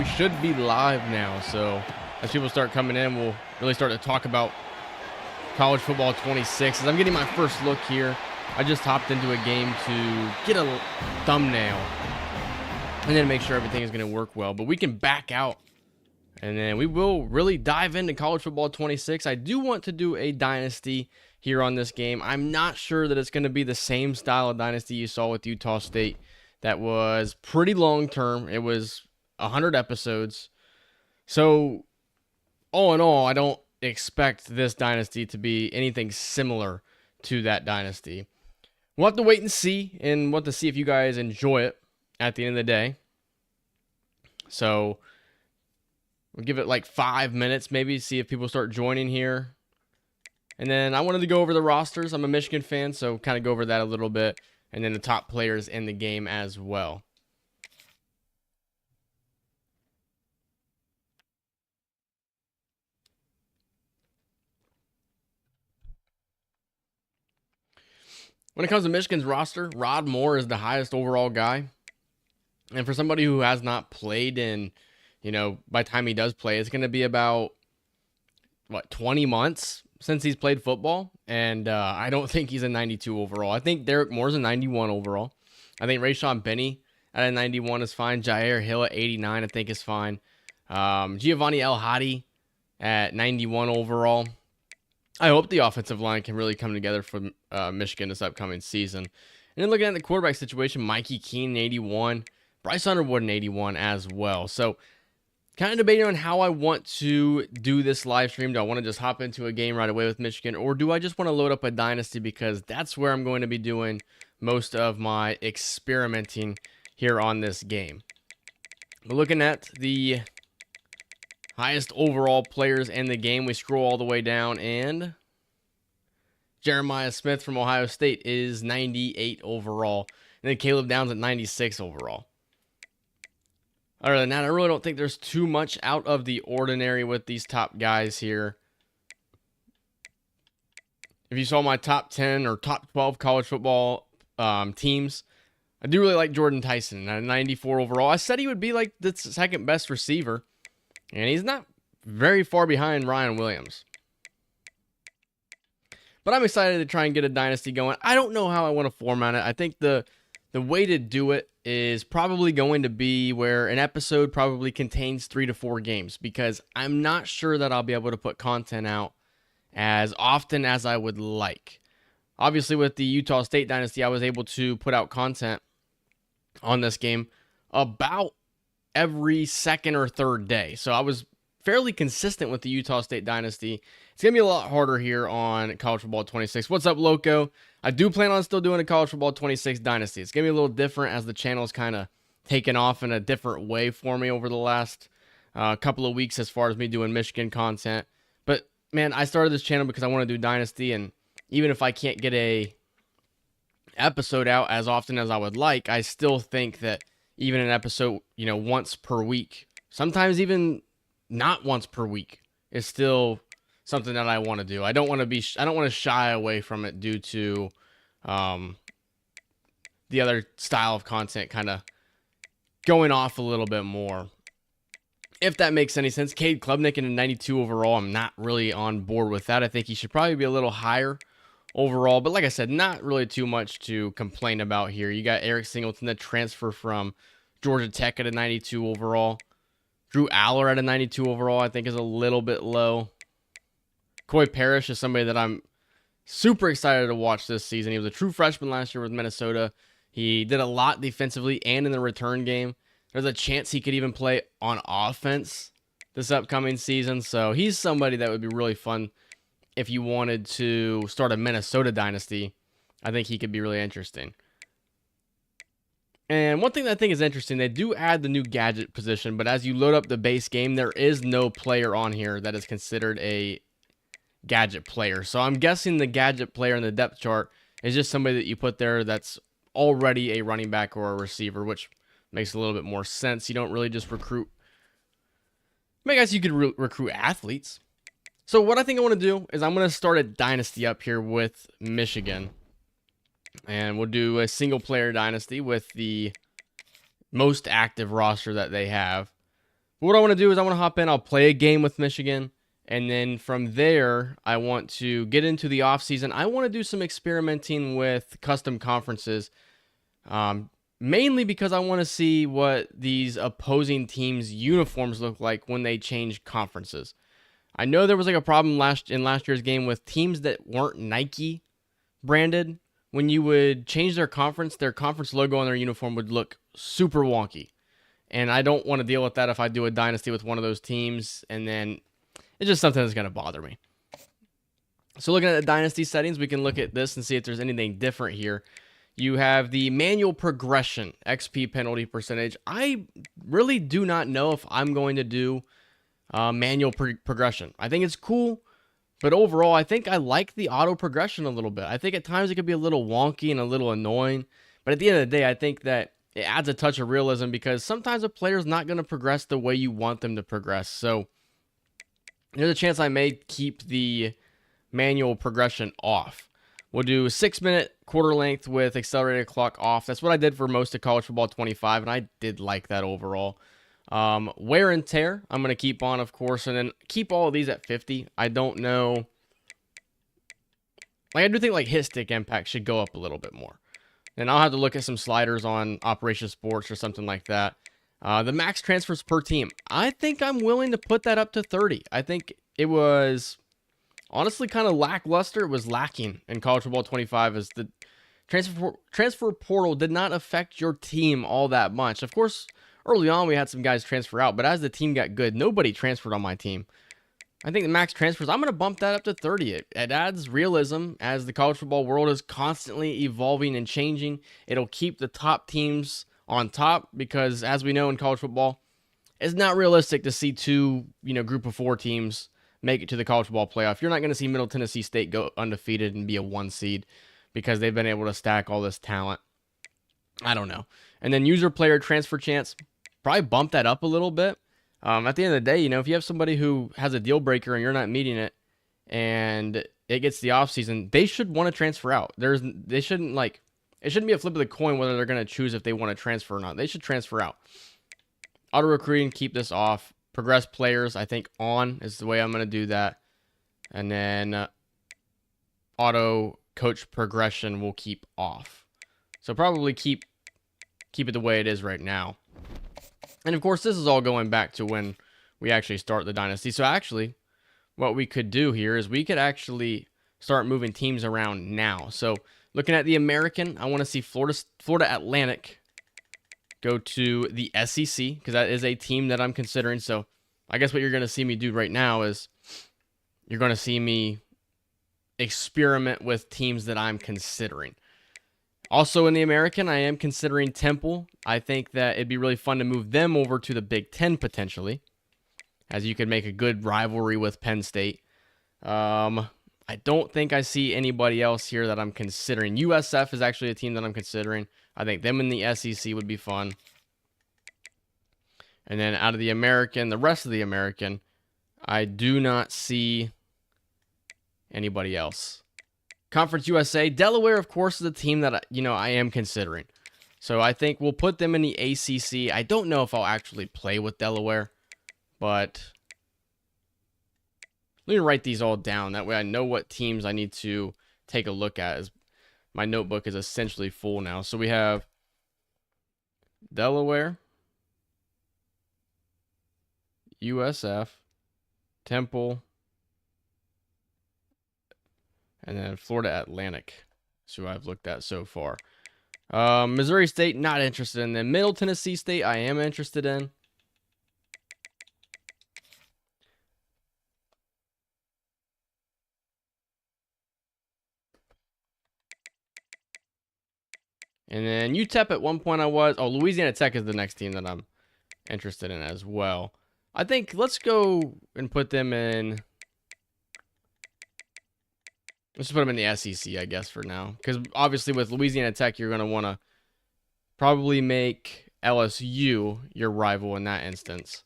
We should be live now, so as people start coming in, we'll really start to talk about college football 26. As I'm getting my first look here, I just hopped into a game to get a thumbnail and then make sure everything is going to work well. But we can back out, and then we will really dive into college football 26. I do want to do a dynasty here on this game. I'm not sure that it's going to be the same style of dynasty you saw with Utah State. That was pretty long term. It was 100 episodes. So all in all, I don't expect this dynasty to be anything similar to that dynasty. We'll have to wait and see, and we'll have to see if you guys enjoy it at the end of the day. So we'll give it like 5 minutes, maybe, see if people start joining here. And then I wanted to go over the rosters. I'm a Michigan fan, so kind of go over that a little bit. And then the top players in the game as well. When it comes to Michigan's roster, Rod Moore is the highest overall guy. And for somebody who has not played in, by the time he does play, it's going to be about, 20 months since he's played football. And I don't think he's a 92 overall. I think Derek Moore's a 91 overall. I think Rayshawn Benny at a 91 is fine. Jair Hill at 89 I think is fine. Giovanni El Hadi at 91 overall. I hope the offensive line can really come together for Michigan this upcoming season. And then looking at the quarterback situation, Mikey Keene, 81. Bryce Underwood, 81 as well. So kind of debating on how I want to do this live stream. Do I want to just hop into a game right away with Michigan, or do I just want to load up a dynasty, because that's where I'm going to be doing most of my experimenting here on this game. We're looking at the highest overall players in the game. We scroll all the way down, and Jeremiah Smith from Ohio State is 98 overall. And then Caleb Downs at 96 overall. Other than that, I really don't think there's too much out of the ordinary with these top guys here. If you saw my top 10 or top 12 college football teams, I do really like Jordan Tyson at 94 overall. I said he would be like the second best receiver, and he's not very far behind Ryan Williams. But I'm excited to try and get a dynasty going. I don't know how I want to format it. I think the way to do it is probably going to be where an episode probably contains 3 to 4 games, because I'm not sure that I'll be able to put content out as often as I would like. Obviously, with the Utah State dynasty, I was able to put out content on this game about every second or third day. So I was fairly consistent with the Utah State dynasty. It's going to be a lot harder here on College Football 26. What's up, Loco? I do plan on still doing a College Football 26 dynasty. It's going to be a little different as the channel's kind of taken off in a different way for me over the last couple of weeks as far as me doing Michigan content. But, man, I started this channel because I want to do dynasty, and even if I can't get a episode out as often as I would like, I still think that even an episode, once per week, sometimes even not once per week, is still something that I want to do. I don't want to shy away from it due to the other style of content kind of going off a little bit more. If that makes any sense. Cade Klubnik in a 92 overall. I'm not really on board with that. I think he should probably be a little higher overall. But like I said, not really too much to complain about here. You got Eric Singleton, the transfer from Georgia Tech, at a 92 overall. Drew Aller at a 92 overall, I think, is a little bit low. Coy Parrish is somebody that I'm super excited to watch this season. He was a true freshman last year with Minnesota. He did a lot defensively and in the return game. There's a chance he could even play on offense this upcoming season. So he's somebody that would be really fun if you wanted to start a Minnesota dynasty. I think he could be really interesting. And one thing that I think is interesting, they do add the new gadget position, but as you load up the base game, there is no player on here that is considered a gadget player. So I'm guessing the gadget player in the depth chart is just somebody that you put there that's already a running back or a receiver, which makes a little bit more sense. You don't really just recruit. I guess you could recruit athletes. So what I think I want to do is I'm going to start a dynasty up here with Michigan. And we'll do a single player dynasty with the most active roster that they have. But what I want to do is I want to hop in. I'll play a game with Michigan. And then from there, I want to get into the offseason. I want to do some experimenting with custom conferences. Mainly because I want to see what these opposing teams' uniforms look like when they change conferences. I know there was like a problem in last year's game with teams that weren't Nike branded. When you would change their conference logo on their uniform would look super wonky. And I don't want to deal with that if I do a dynasty with one of those teams. And then it's just something that's going to bother me. So looking at the dynasty settings, we can look at this and see if there's anything different here. You have the manual progression, XP penalty percentage. I really do not know if I'm going to do manual progression. I think it's cool, but overall, I think I like the auto progression a little bit. I think at times it could be a little wonky and a little annoying, but at the end of the day, I think that it adds a touch of realism because sometimes a player's not going to progress the way you want them to progress. So there's a chance I may keep the manual progression off. We'll do 6-minute quarter length with accelerated clock off. That's what I did for most of college football 25, and I did like that overall. Wear and tear, I'm going to keep on, of course, and then keep all of these at 50. I don't know. Like, I do think like hit stick impact should go up a little bit more. And I'll have to look at some sliders on Operation Sports or something like that. The max transfers per team, I think I'm willing to put that up to 30. I think it was honestly kind of lackluster. It was lacking in college football 25 as the transfer portal did not affect your team all that much. Of course, early on we had some guys transfer out, but as the team got good, nobody transferred on my team. I think the max transfers, I'm going to bump that up to 30. It adds realism as the college football world is constantly evolving and changing. It'll keep the top teams on top because, as we know in college football, it's not realistic to see two, group of 4 teams make it to the college football playoff. You're not going to see Middle Tennessee State go undefeated and be a 1 seed because they've been able to stack all this talent. I don't know. And then user player transfer chance, probably bump that up a little bit. At the end of the day, if you have somebody who has a deal breaker and you're not meeting it and it gets the offseason, they should want to transfer out. It shouldn't be a flip of the coin whether they're going to choose if they want to transfer or not. They should transfer out. Auto recruiting, keep this off. Progress players, I think on is the way I'm going to do that. And then auto coach progression will keep off. So probably keep it the way it is right now. And of course, this is all going back to when we actually start the dynasty. So actually, what we could do here is we could actually start moving teams around now. So looking at the American, I want to see Florida Atlantic go to the SEC because that is a team that I'm considering. So I guess what you're going to see me do right now is you're going to see me experiment with teams that I'm considering. Also in the American, I am considering Temple. I think that it'd be really fun to move them over to the Big Ten potentially, as you could make a good rivalry with Penn State. I don't think I see anybody else here that I'm considering. USF is actually a team that I'm considering. I think them in the SEC would be fun. And then out of the American, the rest of the American, I do not see anybody else. Conference USA, Delaware, of course, is a team that I am considering. So I think we'll put them in the ACC. I don't know if I'll actually play with Delaware, but let me write these all down. That way I know what teams I need to take a look at, as my notebook is essentially full now. So we have Delaware, USF, Temple, and then Florida Atlantic. That's who I've looked at so far. Missouri State, not interested in them. Middle Tennessee State, I am interested in. And then UTEP at one point I was. Oh, Louisiana Tech is the next team that I'm interested in as well. I think let's go and put them in. Let's put them in the SEC, I guess, for now. Because obviously with Louisiana Tech, you're going to want to probably make LSU your rival in that instance.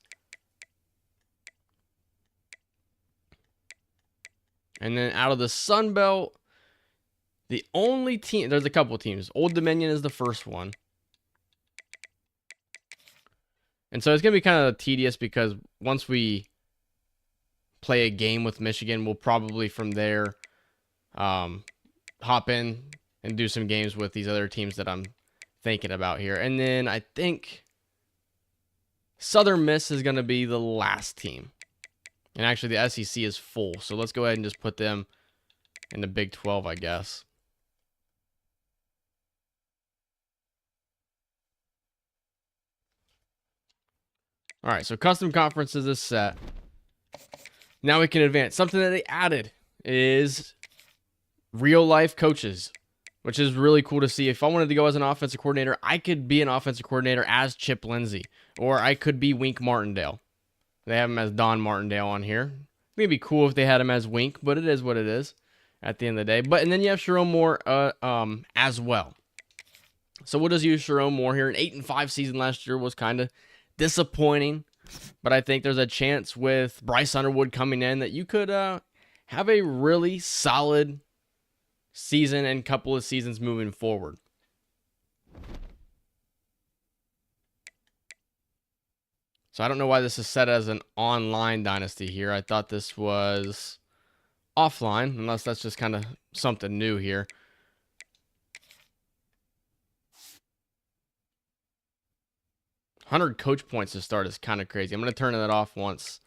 And then out of the Sun Belt, the only team, there's a couple teams. Old Dominion is the first one. And so it's going to be kind of tedious because once we play a game with Michigan, we'll probably from there hop in and do some games with these other teams that I'm thinking about here. And then I think Southern Miss is going to be the last team. And actually the SEC is full. So let's go ahead and just put them in the Big 12, I guess. All right, so custom conferences is set. Now we can advance. Something that they added is real life coaches, which is really cool to see. If I wanted to go as an offensive coordinator, I could be an offensive coordinator as Chip Lindsey, or I could be Wink Martindale. They have him as Don Martindale on here. It'd be cool if they had him as Wink, but it is what it is at the end of the day. But and then you have Sharon Moore as well. So we'll just use Sharon Moore here. An 8-5 season last year was kind of disappointing, but I think there's a chance with Bryce Underwood coming in that you could have a really solid season and couple of seasons moving forward. So I don't know why this is set as an online dynasty here. I thought this was offline, unless that's just kind of something new here. $100 coach points to start is kind of crazy. I'm going to turn that off once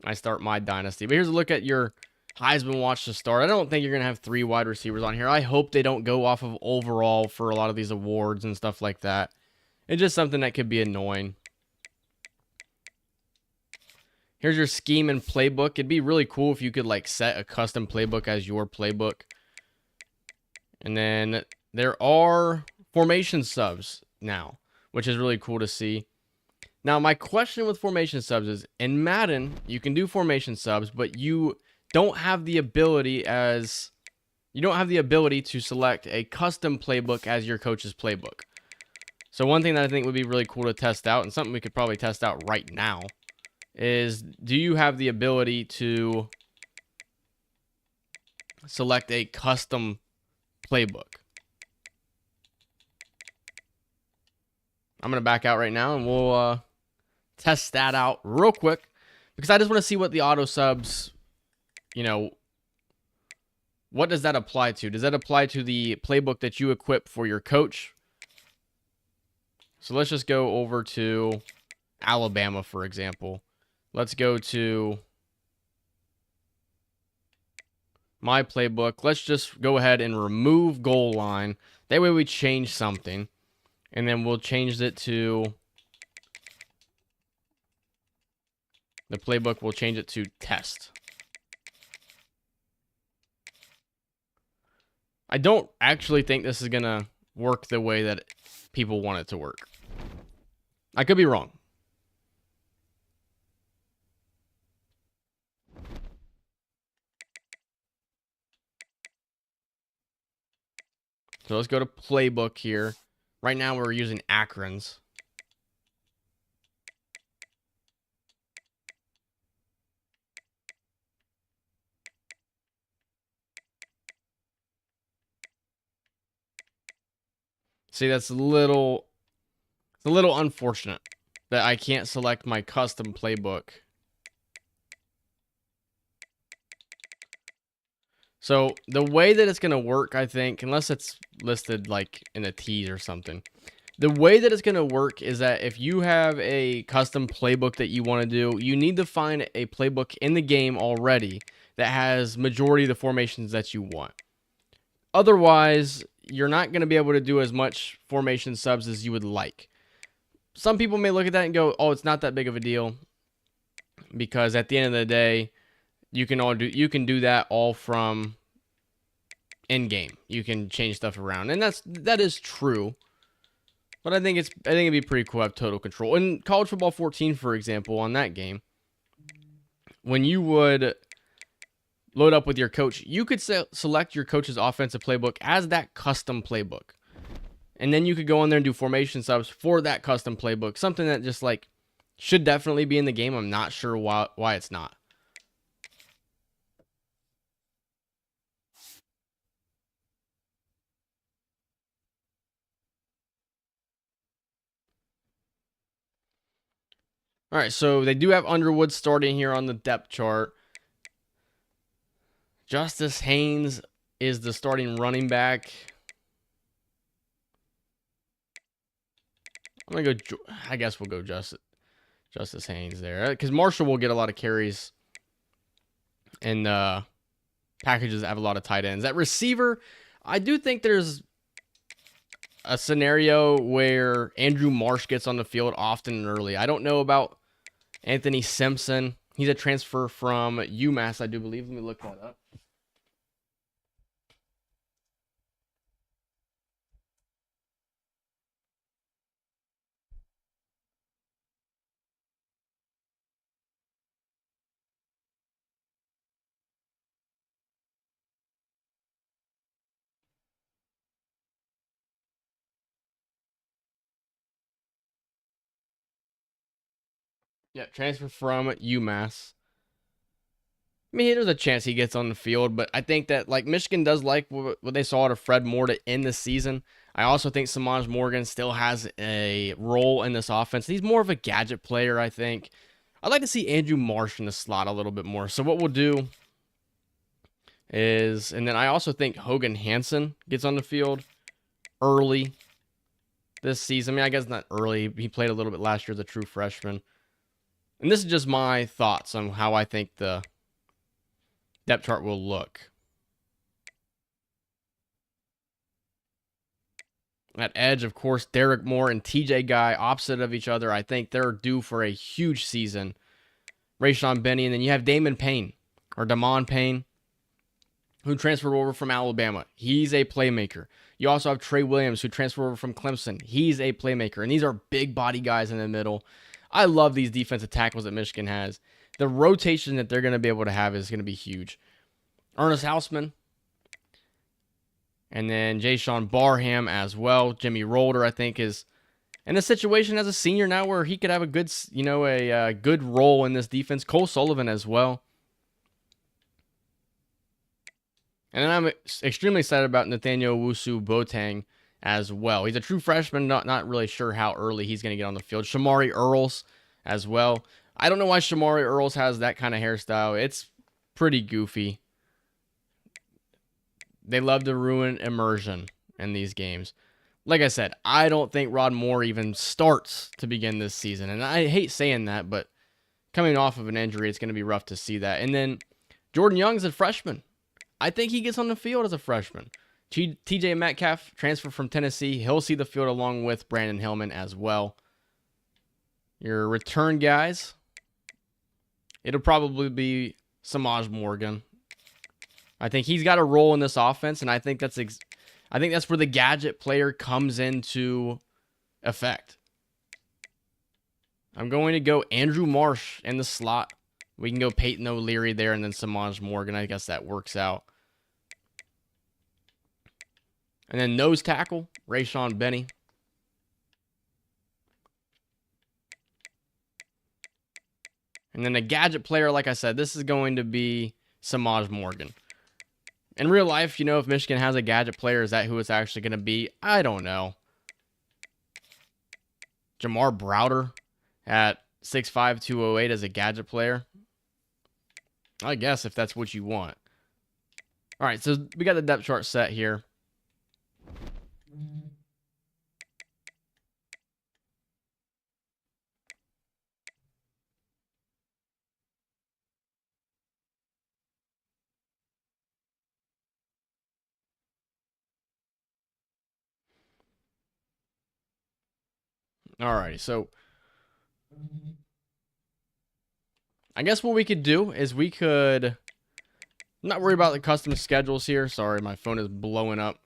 I start my dynasty. But here's a look at your Heisman watch to start. I don't think you're going to have 3 wide receivers on here. I hope they don't go off of overall for a lot of these awards and stuff like that. It's just something that could be annoying. Here's your scheme and playbook. It'd be really cool if you could like set a custom playbook as your playbook. And then there are formation subs now, which is really cool to see. Now, my question with formation subs is, in Madden, you can do formation subs, but you don't have the ability to select a custom playbook as your coach's playbook. So one thing that I think would be really cool to test out, and something we could probably test out right now, is do you have the ability to select a custom playbook? I'm going to back out right now, and we'll test that out real quick, because I just want to see what the auto subs, what does that apply to? Does that apply to the playbook that you equip for your coach? So let's just go over to Alabama, for example. Let's go to my playbook. Let's just go ahead and remove goal line. That way we change something. And then we'll change it to the playbook. We'll change it to test. I don't actually think this is going to work the way that people want it to work. I could be wrong. So let's go to playbook here. Right now we're using Akron's. See, that's a little unfortunate that I can't select my custom playbook. So the way that it's going to work, I think, unless it's listed like in a tease or something, the way that it's going to work is that if you have a custom playbook that you want to do, you need to find a playbook in the game already that has majority of the formations that you want. Otherwise, you're not going to be able to do as much formation subs as you would like. Some people may look at that and go, oh, it's not that big of a deal, because at the end of the day, you can do that all from in game. You can change stuff around, and that is true. But I think it'd be pretty cool to have total control. In College Football 14, for example, on that game, when you would load up with your coach, you could select your coach's offensive playbook as that custom playbook. And then you could go on there and do formation subs for that custom playbook. Something that just like should definitely be in the game. I'm not sure why it's not. All right, so they do have Underwood starting here on the depth chart. Justice Haynes is the starting running back. I'm going to go, I guess we'll go Justice Haynes there. Because Marshall will get a lot of carries. And packages that have a lot of tight ends. At receiver, I do think there's a scenario where Andrew Marsh gets on the field often and early. I don't know about Anthony Simpson. He's a transfer from UMass, I do believe. Let me look that up. Yeah, transfer from UMass. I mean, there's a chance he gets on the field, but I think that like Michigan does like what they saw out of Fred Moore to end the season. I also think Samaj Morgan still has a role in this offense. He's more of a gadget player, I think. I'd like to see Andrew Marsh in the slot a little bit more. So what we'll do is, and then I also think Hogan Hansen gets on the field early this season. I mean, I guess not early. He played a little bit last year as a true freshman. And this is just my thoughts on how I think the depth chart will look. At edge, of course, Derek Moore and TJ Guy opposite of each other. I think they're due for a huge season. Rayshawn Benny, and then you have Damon Payne, or Damon Payne, who transferred over from Alabama. He's a playmaker. You also have Trey Williams, who transferred over from Clemson. He's a playmaker, and these are big body guys in the middle. I love these defensive tackles that Michigan has. The rotation that they're going to be able to have is going to be huge. Ernest Hausman. And then Jay-Sean Barham as well. Jimmy Rolder, I think, is in a situation as a senior now where he could have a good, a good role in this defense. Cole Sullivan as well. And then I'm extremely excited about Nathaniel Owusu-Boateng as well. He's a true freshman, not really sure how early he's going to get on the field. Shamari Earls as well. I don't know why Shamari Earls has that kind of hairstyle. It's pretty goofy. They love to ruin immersion in these games. Like I said, I don't think Rod Moore even starts to begin this season. And I hate saying that, but coming off of an injury, it's going to be rough to see that. And then Jordan Young's a freshman. I think he gets on the field as a freshman. TJ Metcalf, transfer from Tennessee. He'll see the field along with Brandon Hillman as well. Your return guys, it'll probably be Samaj Morgan. I think he's got a role in this offense, and I think that's where the gadget player comes into effect. I'm going to go Andrew Marsh in the slot. We can go Peyton O'Leary there, and then Samaj Morgan. I guess that works out. And then nose tackle, Rayshawn Benny. And then a gadget player, like I said, this is going to be Samaj Morgan. In real life, if Michigan has a gadget player, is that who it's actually going to be? I don't know. Jamar Browder at 6'5", 208 as a gadget player. I guess if that's what you want. All right, so we got the depth chart set here. Alrighty, so I guess what we could do is we could not worry about the custom schedules here. Sorry, my phone is blowing up.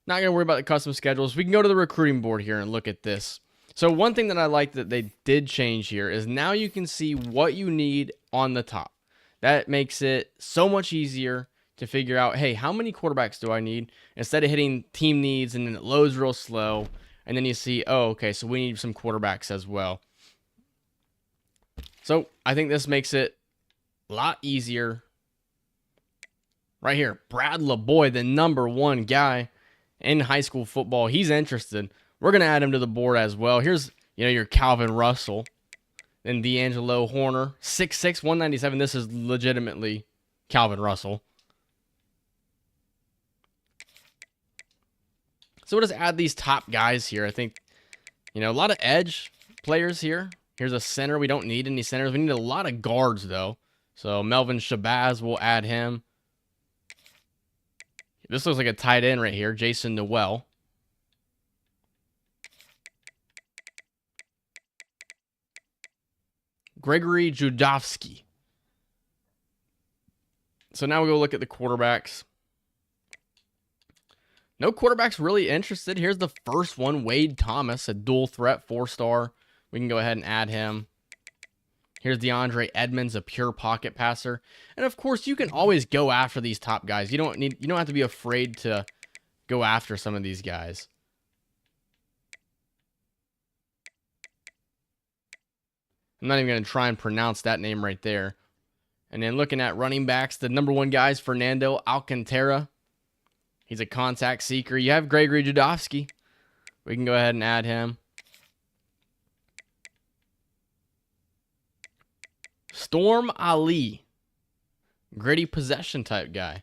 Not going to worry about the custom schedules. We can go to the recruiting board here and look at this. So one thing that I like that they did change here is now you can see what you need on the top. That makes it so much easier to figure out, hey, how many quarterbacks do I need? Instead of hitting team needs and then it loads real slow. And then you see, oh, okay, so we need some quarterbacks as well. So I think this makes it a lot easier. Right here, Brad LeBoy, the #1 guy in high school football. He's interested. We're going to add him to the board as well. Here's, your Calvin Russell. Then D'Angelo Horner, 6'6", 197. This is legitimately Calvin Russell. So we'll just add these top guys here. I think, you know, a lot of edge players here. Here's a center. We don't need any centers. We need a lot of guards, though. So Melvin Shabazz, we'll add him. This looks like a tight end right here. Jason Noel. Gregory Judovsky. So now we'll go look at the quarterbacks. No quarterbacks really interested. Here's the first one, Wade Thomas, a dual threat, 4-star. We can go ahead and add him. Here's DeAndre Edmonds, a pure pocket passer. And of course, you can always go after these top guys. You don't have to be afraid to go after some of these guys. I'm not even going to try and pronounce that name right there. And then looking at running backs, the number 1 guy is Fernando Alcantara. He's a contact seeker. You have Gregory Judovsky. We can go ahead and add him. Storm Ali. Gritty possession type guy.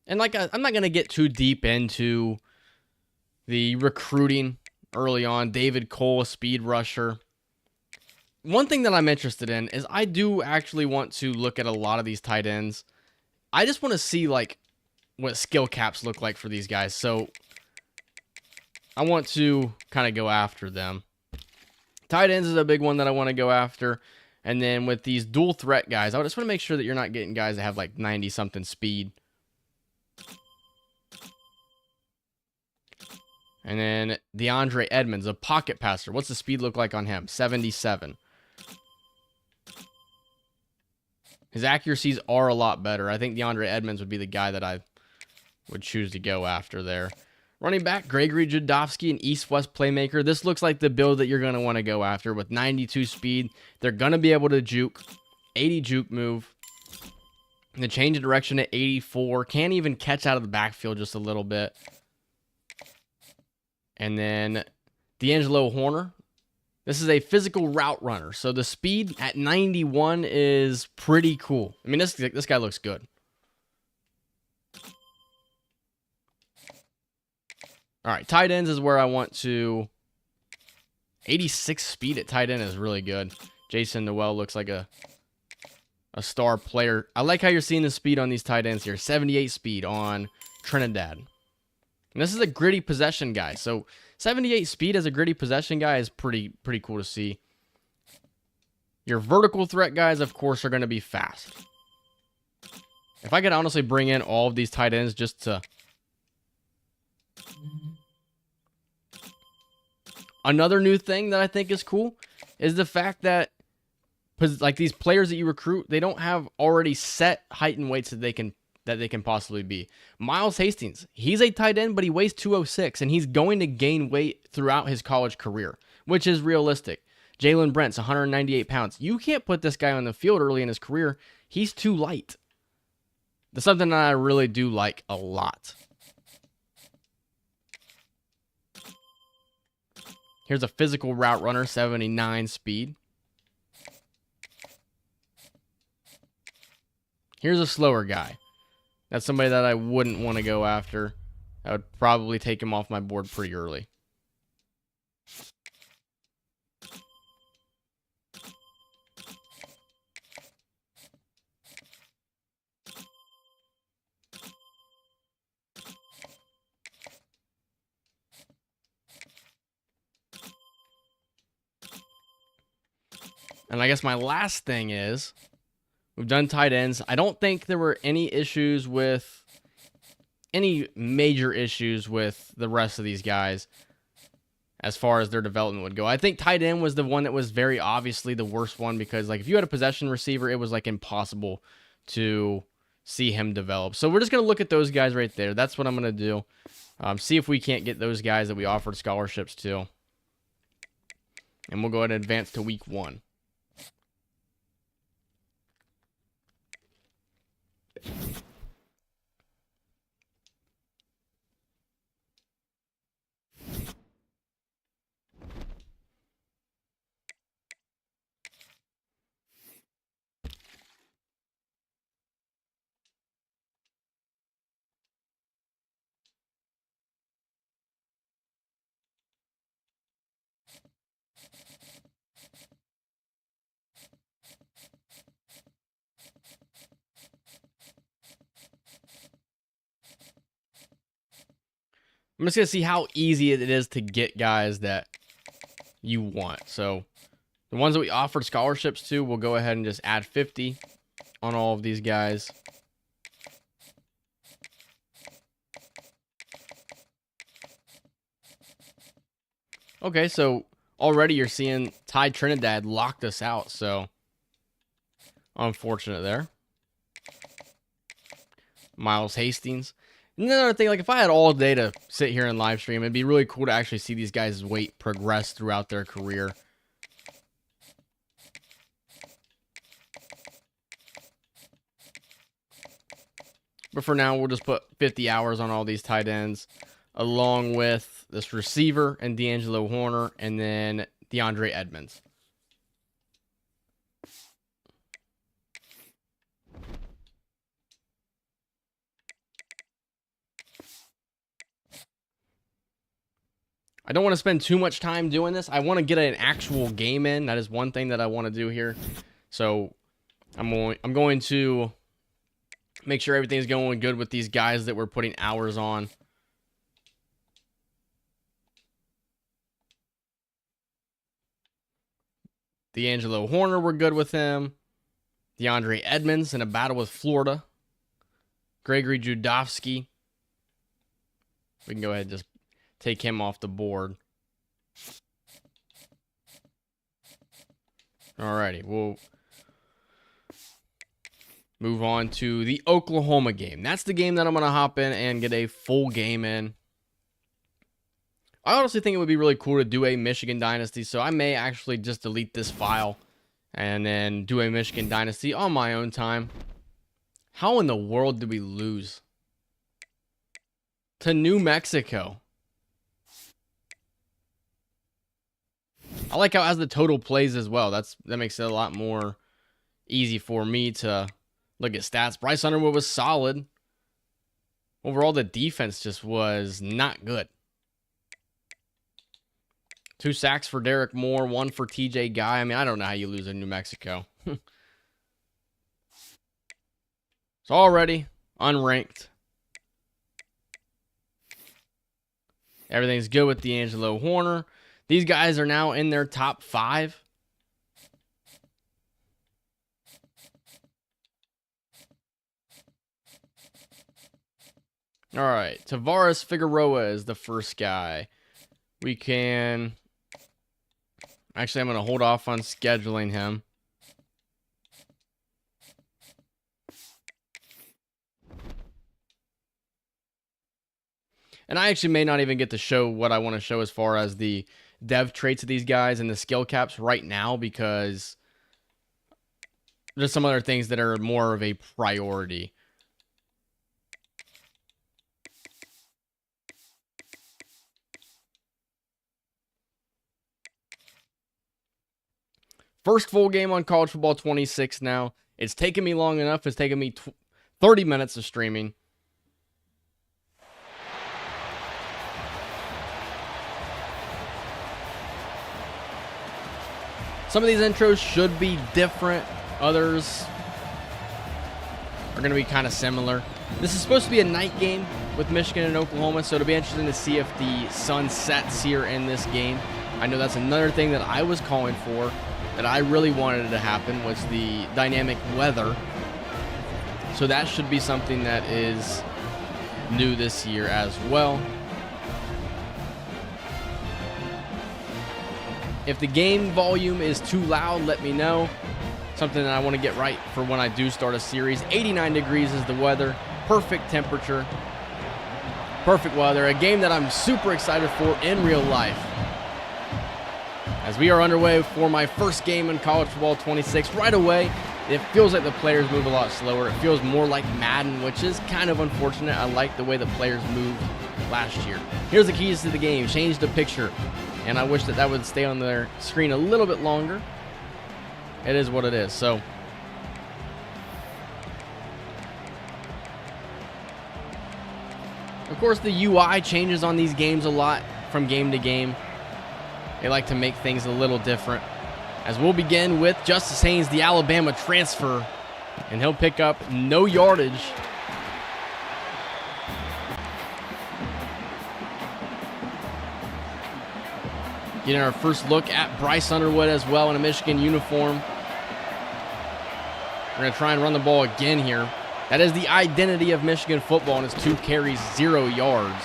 And I'm not going to get too deep into the recruiting early on. David Cole, a speed rusher. One thing that I'm interested in is I do actually want to look at a lot of these tight ends. I just want to see like what skill caps look like for these guys. So I want to kind of go after them. Tight ends is a big one that I want to go after. And then with these dual threat guys, I just want to make sure that you're not getting guys that have like 90-something speed. And then DeAndre Edmonds, a pocket passer. What's the speed look like on him? 77. His accuracies are a lot better. I think DeAndre Edmonds would be the guy that I would choose to go after there. Running back, Gregory Judovsky, an east-west playmaker. This looks like the build that you're going to want to go after with 92 speed. They're going to be able to juke. 80 juke move. The change of direction at 84. Can't even catch out of the backfield just a little bit. And then D'Angelo Horner. This is a physical route runner. So the speed at 91 is pretty cool. I mean, this guy looks good. All right, tight ends is where I want to. 86 speed at tight end is really good. Jason Noel looks like a star player. I like how you're seeing the speed on these tight ends here. 78 speed on Trinidad. And this is a gritty possession guy. So 78 speed as a gritty possession guy is pretty cool to see. Your vertical threat guys, of course, are going to be fast. If I could honestly bring in all of these tight ends just to... Another new thing that I think is cool is the fact that like these players that you recruit, they don't have already set height and weights that they can possibly be. Miles Hastings, he's a tight end, but he weighs 206, and he's going to gain weight throughout his college career, which is realistic. Jalen Brent's 198 pounds. You can't put this guy on the field early in his career. He's too light. That's something that I really do like a lot. Here's a physical route runner, 79 speed. Here's a slower guy. That's somebody that I wouldn't want to go after. I would probably take him off my board pretty early. And I guess my last thing is, we've done tight ends. I don't think there were any major issues with the rest of these guys as far as their development would go. I think tight end was the one that was very obviously the worst one, because like if you had a possession receiver, it was like impossible to see him develop. So we're just going to look at those guys right there. That's what I'm going to do. See if we can't get those guys that we offered scholarships to. And we'll go ahead and advance to week 1. I'm just going to see how easy it is to get guys that you want. So the ones that we offered scholarships to, we'll go ahead and just add 50 on all of these guys. Okay, so already you're seeing Ty Trinidad locked us out, so unfortunate there. Miles Hastings. And another thing, like if I had all day to sit here and live stream, it'd be really cool to actually see these guys' weight progress throughout their career. But for now, we'll just put 50 hours on all these tight ends, along with this receiver and D'Angelo Horner, and then DeAndre Edmonds. I don't want to spend too much time doing this. I want to get an actual game in. That is one thing that I want to do here. So I'm going to make sure everything's going good with these guys that we're putting hours on. D'Angelo Horner, we're good with him. DeAndre Edmonds in a battle with Florida. Gregory Judovsky. We can go ahead and just take him off the board. Alrighty, we'll move on to the Oklahoma game. That's the game that I'm going to hop in and get a full game in. I honestly think it would be really cool to do a Michigan Dynasty, so I may actually just delete this file and then do a Michigan Dynasty on my own time. How in the world did we lose to New Mexico? I like how it has the total plays as well. That makes it a lot more easy for me to look at stats. Bryce Underwood was solid. Overall, the defense just was not good. 2 sacks for Derek Moore, 1 for TJ Guy. I mean, I don't know how you lose in New Mexico. It's already unranked. Everything's good with D'Angelo Horner. These guys are now in their top 5. All right, Tavares Figueroa is the first guy. We can... Actually, I'm going to hold off on scheduling him. And I actually may not even get to show what I want to show as far as the dev traits of these guys and the skill caps right now, because there's some other things that are more of a priority. First full game on College Football 26 now. It's taken me long enough. It's taken me 30 minutes of streaming. Some of these intros should be different. Others are going to be kind of similar. This is supposed to be a night game with Michigan and Oklahoma, so it'll be interesting to see if the sun sets here in this game. I know that's another thing that I was calling for, that I really wanted to happen, was the dynamic weather. So that should be something that is new this year as well. If the game volume is too loud, let me know. Something that I want to get right for when I do start a series. 89 degrees is the weather. Perfect temperature. Perfect weather. A game that I'm super excited for in real life. As we are underway for my first game in College Football 26, right away, it feels like the players move a lot slower. It feels more like Madden, which is kind of unfortunate. I like the way the players moved last year. Here's the keys to the game. Change the picture. And I wish that that would stay on their screen a little bit longer. It is what it is. So, of course, the UI changes on these games a lot from game to game. They like to make things a little different. As we'll begin with Justice Haynes, the Alabama transfer. And he'll pick up no yardage. Getting our first look at Bryce Underwood as well in a Michigan uniform. We're going to try and run the ball again here. That is the identity of Michigan football, and it's 2 carries, 0 yards.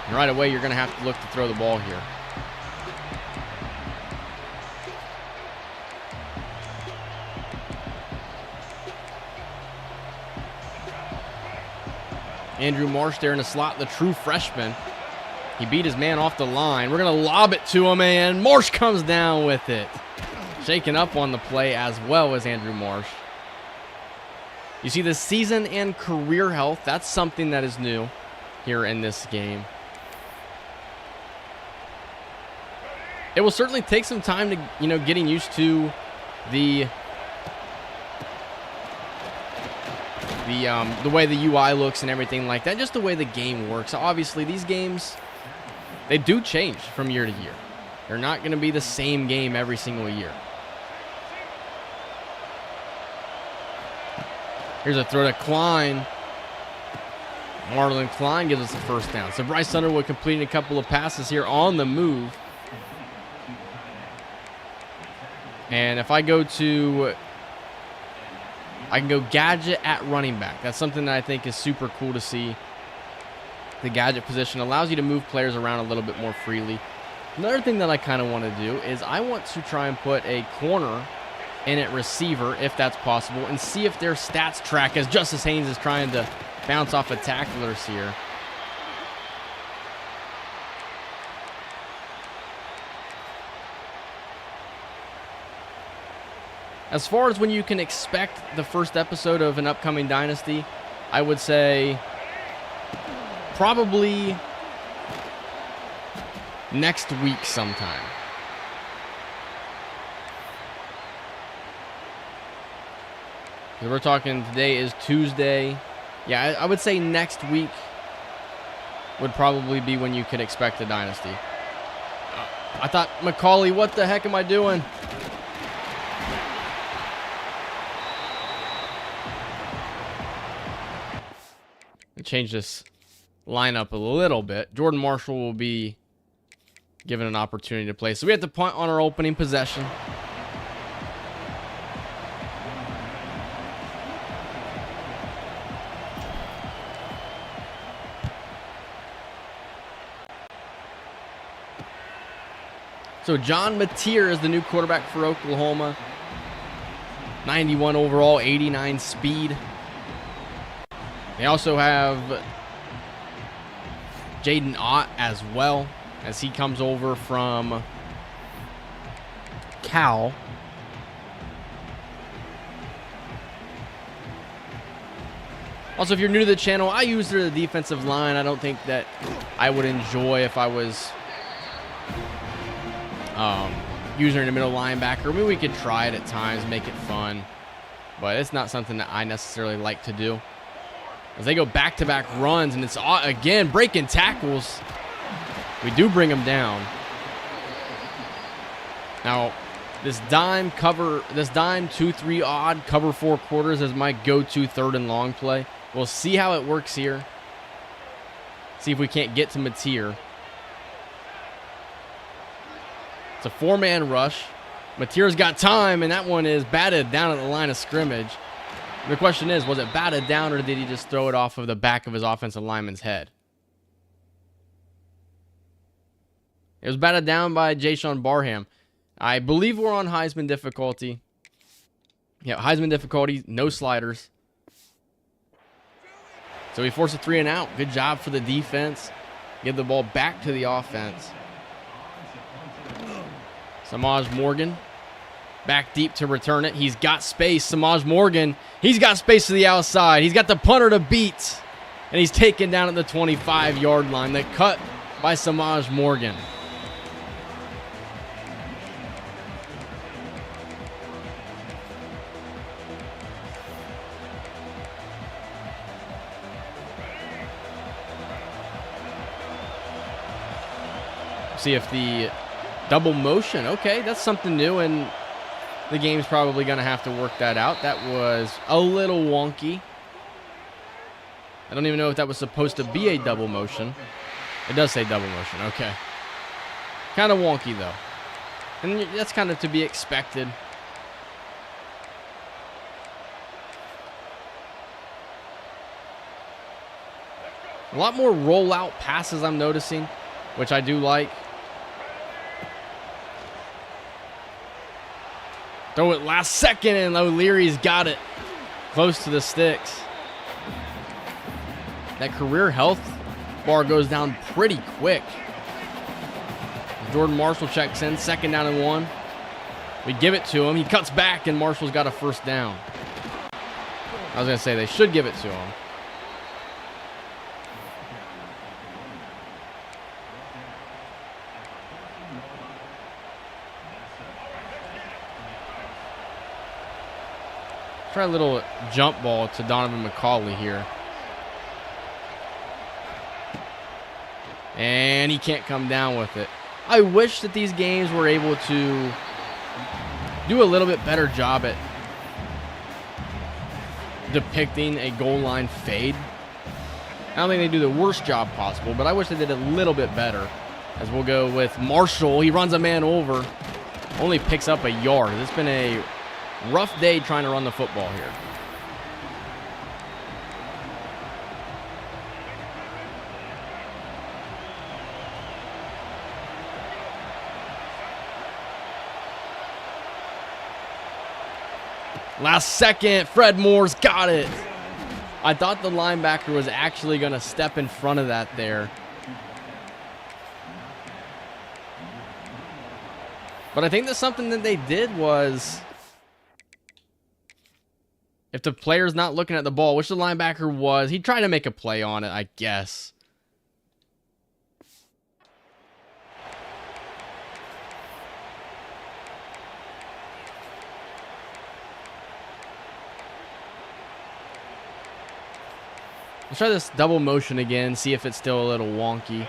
And right away, you're going to have to look to throw the ball here. Andrew Marsh there in the slot, the true freshman. He beat his man off the line. We're going to lob it to him, and Marsh comes down with it. Shaken up on the play as well as Andrew Marsh. You see the season and career health. That's something that is new here in this game. It will certainly take some time to, getting used to the way the UI looks and everything like that, just the way the game works. Obviously, these games, they do change from year to year. They're not going to be the same game every single year. Here's a throw to Klein. Marlon Klein gives us a first down. So Bryce Underwood completing a couple of passes here on the move. And if I go to... I can go gadget at running back. That's something that I think is super cool to see. The gadget position allows you to move players around a little bit more freely. Another thing that I kind of want to do is I want to try and put a corner in at receiver, if that's possible, and see if their stats track as Justice Haynes is trying to bounce off of tacklers here. As far as when you can expect the first episode of an upcoming Dynasty, I would say probably next week sometime. We're talking today is Tuesday. Yeah, I would say next week would probably be when you could expect a Dynasty. I thought, Macaulay, what the heck am I doing? Change this lineup a little bit. Jordan Marshall will be given an opportunity to play. So we have to punt on our opening possession. So John Mateer is the new quarterback for Oklahoma. 91 overall, 89 speed. They also have Jaden Ott as well, as he comes over from Cal. Also, if you're new to the channel, I use the defensive line. I don't think that I would enjoy if I was using her in the middle linebacker. I mean, we could try it at times, make it fun, but it's not something that I necessarily like to do. As they go back-to-back runs, and it's, again, breaking tackles. We do bring them down. Now, this dime 2-3 odd, cover 4 quarters is my go-to third and long play. We'll see how it works here. See if we can't get to Mateer. It's a 4-man rush. Mateer's got time, and that one is batted down at the line of scrimmage. The question is, was it batted down, or did he just throw it off of the back of his offensive lineman's head? It was batted down by Jayshon Barham. I believe we're on Heisman difficulty. Yeah, Heisman difficulty, no sliders. So we force a 3 and out. Good job for the defense. Give the ball back to the offense. Samaj Morgan. Back deep to return it. He's got space. Samaj Morgan. He's got space to the outside. He's got the punter to beat. And he's taken down at the 25-yard line. The cut by Samaj Morgan. See if the double motion. Okay, that's something new, and the game's probably going to have to work that out. That was a little wonky. I don't even know if that was supposed to be a double motion. It does say double motion. Okay. Kind of wonky, though. And that's kind of to be expected. A lot more rollout passes I'm noticing, which I do like. Throw it last second, and O'Leary's got it. Close to the sticks. That career health bar goes down pretty quick. Jordan Marshall checks in, 2nd down and 1. We give it to him. He cuts back, and Marshall's got a 1st down. I was going to say they should give it to him. Try a little jump ball to Donovan McCauley here. And he can't come down with it. I wish that these games were able to do a little bit better job at depicting a goal line fade. I don't think they do the worst job possible, but I wish they did a little bit better. As we'll go with Marshall. He runs a man over. Only picks up a yard. It's been a rough day trying to run the football here. Last second, Fred Moore's got it. I thought the linebacker was actually going to step in front of that there. But I think that something that they did was, if the player's not looking at the ball, which the linebacker was, he tried to make a play on it, I guess. Let's try this double motion again, see if it's still a little wonky.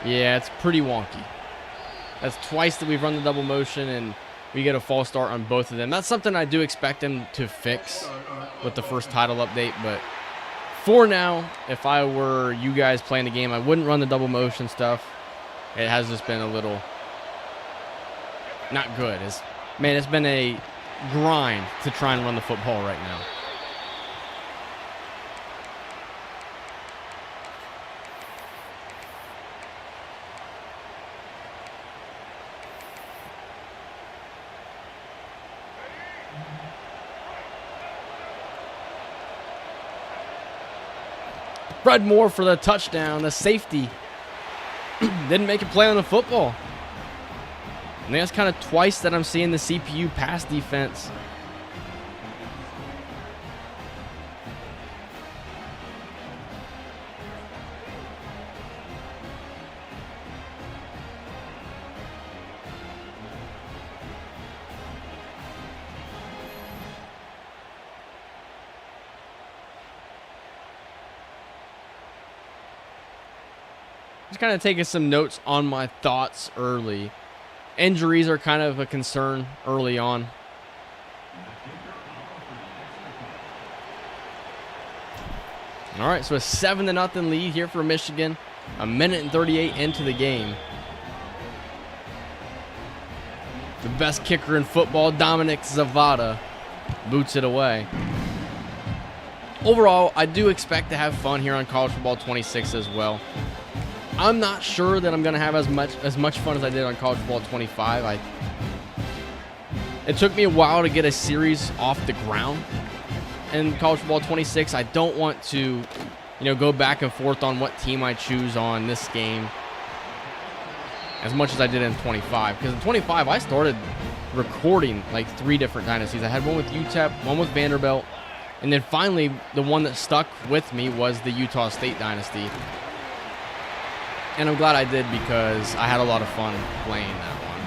Yeah, it's pretty wonky. That's twice that we've run the double motion, and we get a false start on both of them. That's something I do expect them to fix with the first title update, but for now, if I were you guys playing the game, I wouldn't run the double motion stuff. It has just been a little not good. Man, it's been a grind to try and run the football right now. Fred Moore for the touchdown, the safety. Didn't make a play on the football. I think that's kind of twice that I'm seeing the CPU pass defense. Just kind of taking some notes on my thoughts early. Injuries are kind of a concern early on. All right, so a 7-0 lead here for Michigan. 1:38 into the game. The best kicker in football, Dominic Zavada, boots it away. Overall, I do expect to have fun here on College Football 26 as well. I'm not sure that I'm going to have as much fun as I did on College Football 25. It took me a while to get a series off the ground in College Football 26. I don't want to, go back and forth on what team I choose on this game as much as I did in 25. Because in 25, I started recording like 3 different dynasties. I had one with UTEP, one with Vanderbilt, and then finally the one that stuck with me was the Utah State dynasty. And I'm glad I did because I had a lot of fun playing that one.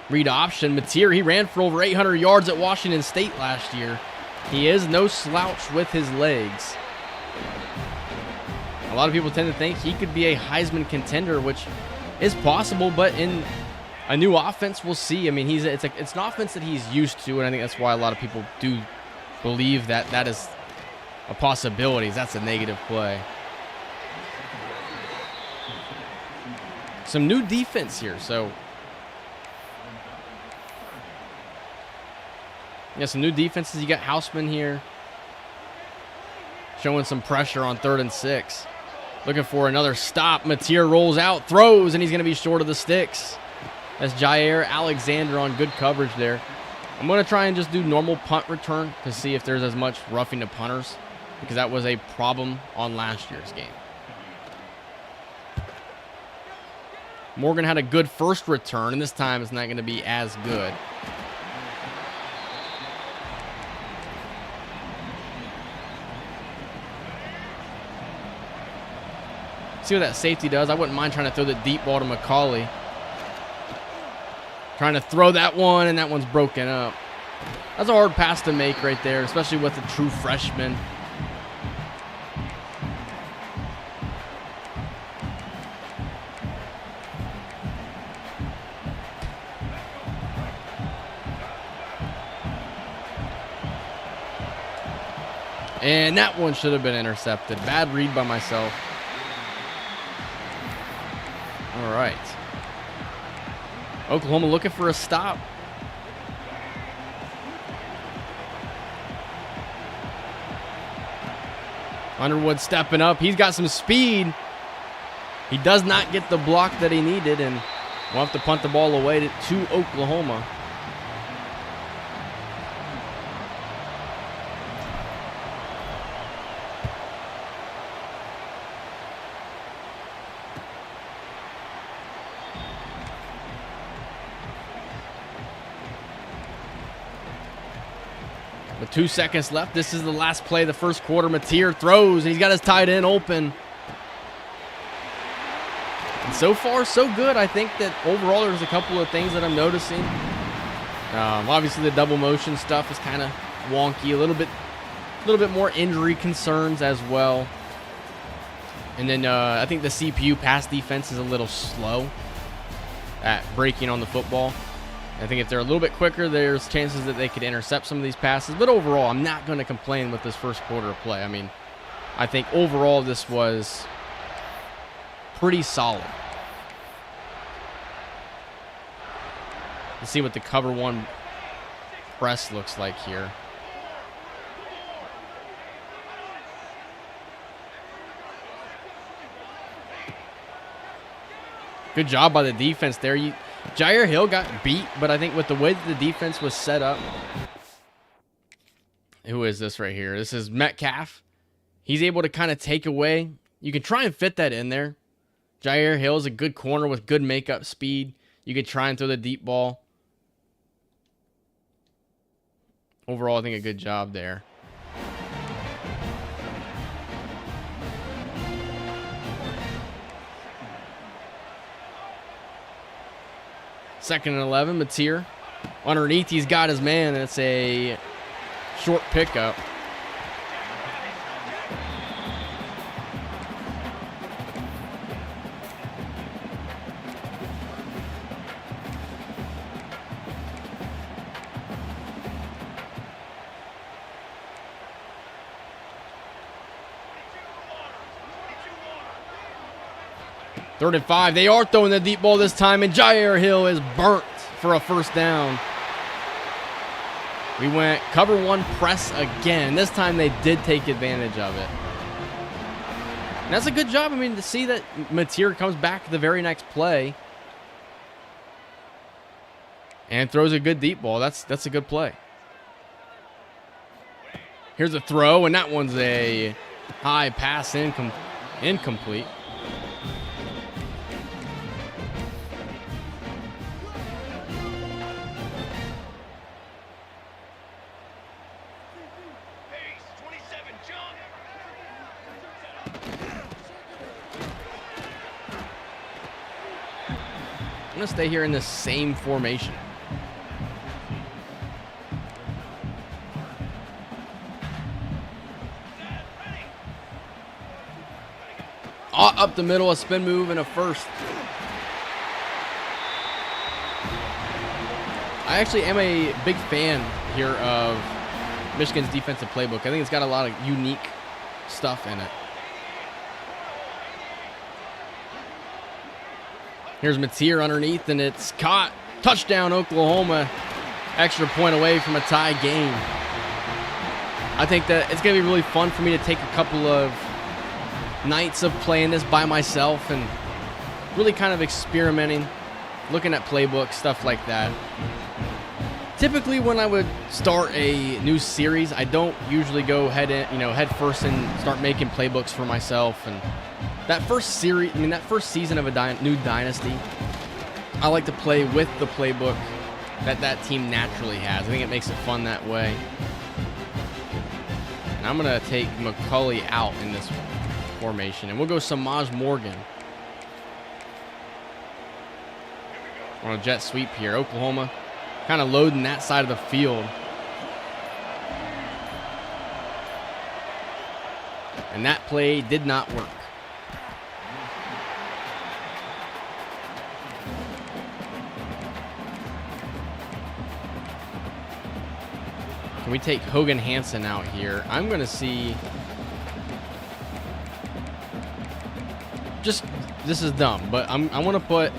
Read option. Mateer, he ran for over 800 yards at Washington State last year. He is no slouch with his legs. A lot of people tend to think he could be a Heisman contender, which is possible, but in a new offense. We'll see. I mean, it's an offense that he's used to, and I think that's why a lot of people do believe that that is a possibility. That's a negative play. Some new defense here, so yeah, some new defenses. You got Houseman here showing some pressure on 3rd and 6. Looking for another stop. Mateer rolls out, throws, and he's going to be short of the sticks. That's Jair Alexander on good coverage there. I'm going to try and just do normal punt return to see if there's as much roughing the punters, because that was a problem on last year's game. Morgan had a good first return, and this time it's not going to be as good. See what that safety does. I wouldn't mind trying to throw the deep ball to McCauley. Trying to throw that one, and that one's broken up. That's a hard pass to make right there, especially with a true freshman. And that one should have been intercepted. Bad read by myself. All right. Oklahoma looking for a stop. Underwood stepping up. He's got some speed. He does not get the block that he needed, and we'll have to punt the ball away to Oklahoma. With 2 seconds left, this is the last play of the first quarter. Mateer throws, and he's got his tight end open. And so far, so good. I think that overall there's a couple of things that I'm noticing. Obviously, the double motion stuff is kind of wonky. A little bit more injury concerns as well. And then I think the CPU pass defense is a little slow at breaking on the football. I think if they're a little bit quicker, there's chances that they could intercept some of these passes. But overall, I'm not going to complain with this first quarter of play. I mean, I think overall this was pretty solid. Let's see what the cover one press looks like here. Good job by the defense there. Jair Hill got beat, but I think with the way that the defense was set up. Who is this right here? This is Metcalf. He's able to kind of take away. You can try and fit that in there. Jair Hill is a good corner with good makeup speed. You could try and throw the deep ball. Overall, I think a good job there. Second and 11, Mateer. Underneath, he's got his man, and it's a short pickup. Third and 5. They are throwing the deep ball this time, and Jair Hill is burnt for a first down. We went cover one press again. This time they did take advantage of it. And that's a good job. I mean, to see that Mateer comes back the very next play and throws a good deep ball. That's a good play. Here's a throw, and that one's a high pass incomplete. I'm going to stay here in the same formation. Up the middle, a spin move and a first. I actually am a big fan here of Michigan's defensive playbook. I think it's got a lot of unique stuff in it. Here's Mateer underneath, and it's caught. Touchdown, Oklahoma. Extra point away from a tie game. I think that it's going to be really fun for me to take a couple of nights of playing this by myself and really kind of experimenting, looking at playbooks, stuff like that. Typically, when I would start a new series, I don't usually go head first and start making playbooks for myself. And that first season of a new dynasty, I like to play with the playbook that team naturally has. I think it makes it fun that way. And I'm going to take McCulley out in this formation, and we'll go Samaj Morgan on a jet sweep here. Oklahoma kind of loading that side of the field. And that play did not work. Can we take Hogan Hansen out here? I'm going to see... This is dumb, but I want to put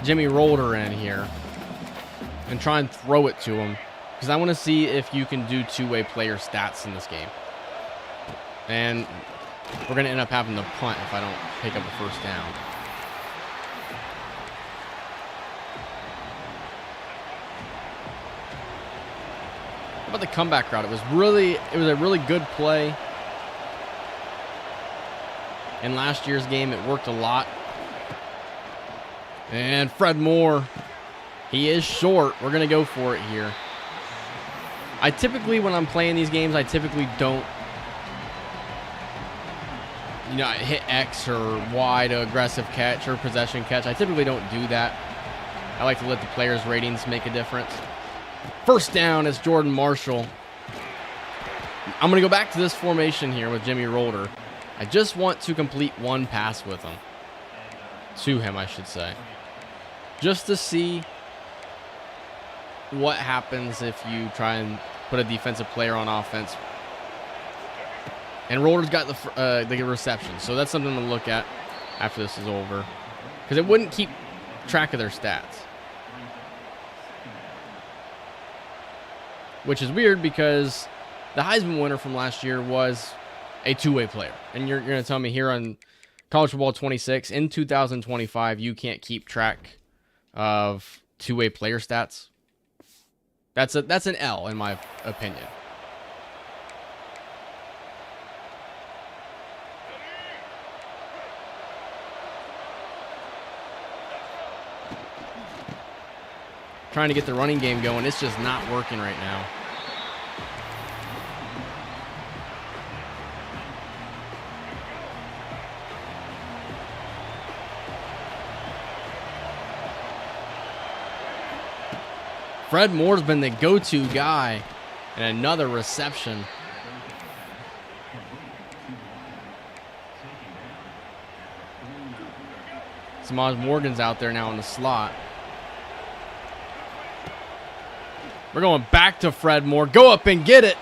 Jimmy Rolder in here and try and throw it to him, because I want to see if you can do two-way player stats in this game. And we're going to end up having to punt if I don't pick up a first down. How about the comeback route? It was a really good play. In last year's game, it worked a lot. And Fred Moore, he is short. We're going to go for it here. I typically, when I'm playing these games, I typically don't, hit X or Y to aggressive catch or possession catch. I typically don't do that. I like to let the players' ratings make a difference. First down is Jordan Marshall. I'm going to go back to this formation here with Jimmy Rolder. I just want to complete one pass with him. To him, I should say. Just to see what happens if you try and put a defensive player on offense. And Rolder's got the reception, so that's something to look at after this is over. Because it wouldn't keep track of their stats. Which is weird because the Heisman winner from last year was a two-way player. And you're going to tell me here on College Football 26, in 2025, you can't keep track of two-way player stats? That's an L, in my opinion. Trying to get the running game going. It's just not working right now. Fred Moore's been the go-to guy, and another reception. Samaj Morgan's out there now in the slot. We're going back to Fred Moore. Go up and get it.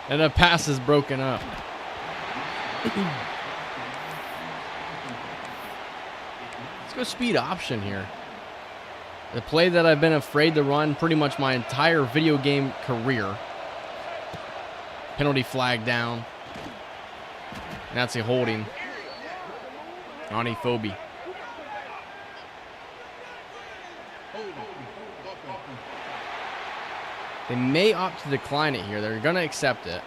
And the pass is broken up. Let's go speed option here. The play that I've been afraid to run pretty much my entire video game career. Penalty flag down. And that's a holding on Phoebe. They may opt to decline it here. They're going to accept it.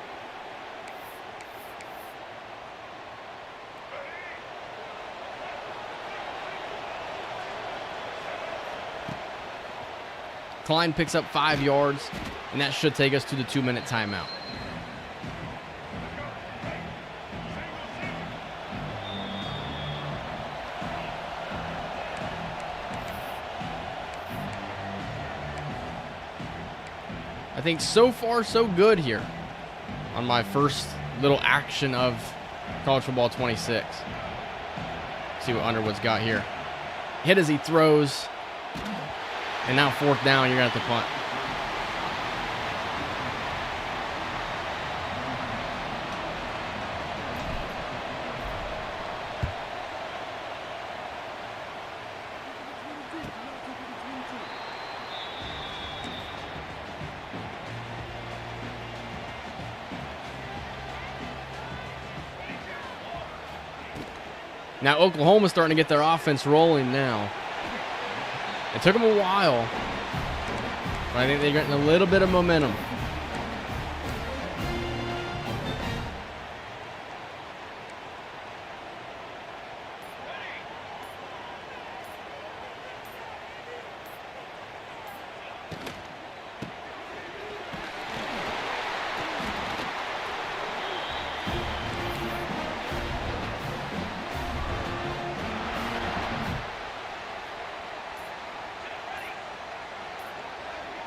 Klein picks up 5 yards, and that should take us to the 2-minute timeout. I think so far so good here on my first little action of College Football 26. See what Underwood's got here. Hit as he throws. And now 4th down, you're going to have to punt. Now Oklahoma's starting to get their offense rolling now. It took them a while, but I think they're getting a little bit of momentum.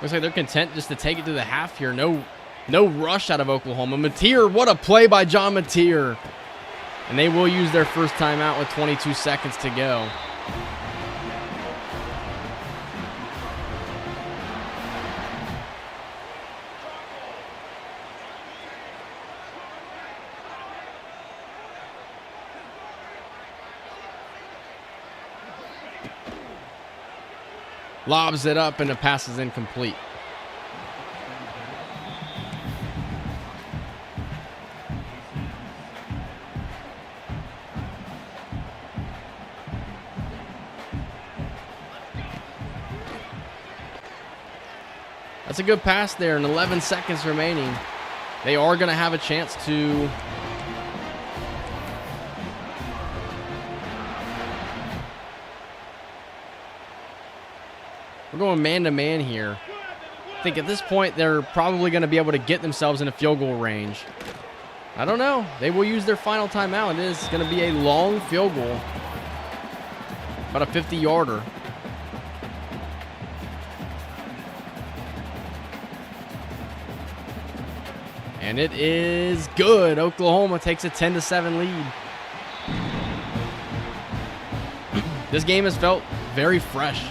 Looks like they're content just to take it to the half here. No rush out of Oklahoma. Mateer, what a play by John Mateer. And they will use their first timeout with 22 seconds to go. Lobs it up and the pass is incomplete. That's a good pass there, and 11 seconds remaining. They are going to have a chance to we're going man-to-man here. I think at this point, they're probably going to be able to get themselves in a field goal range. I don't know. They will use their final timeout. It is going to be a long field goal. About a 50-yarder. And it is good. Oklahoma takes a 10-7 lead. This game has felt very fresh.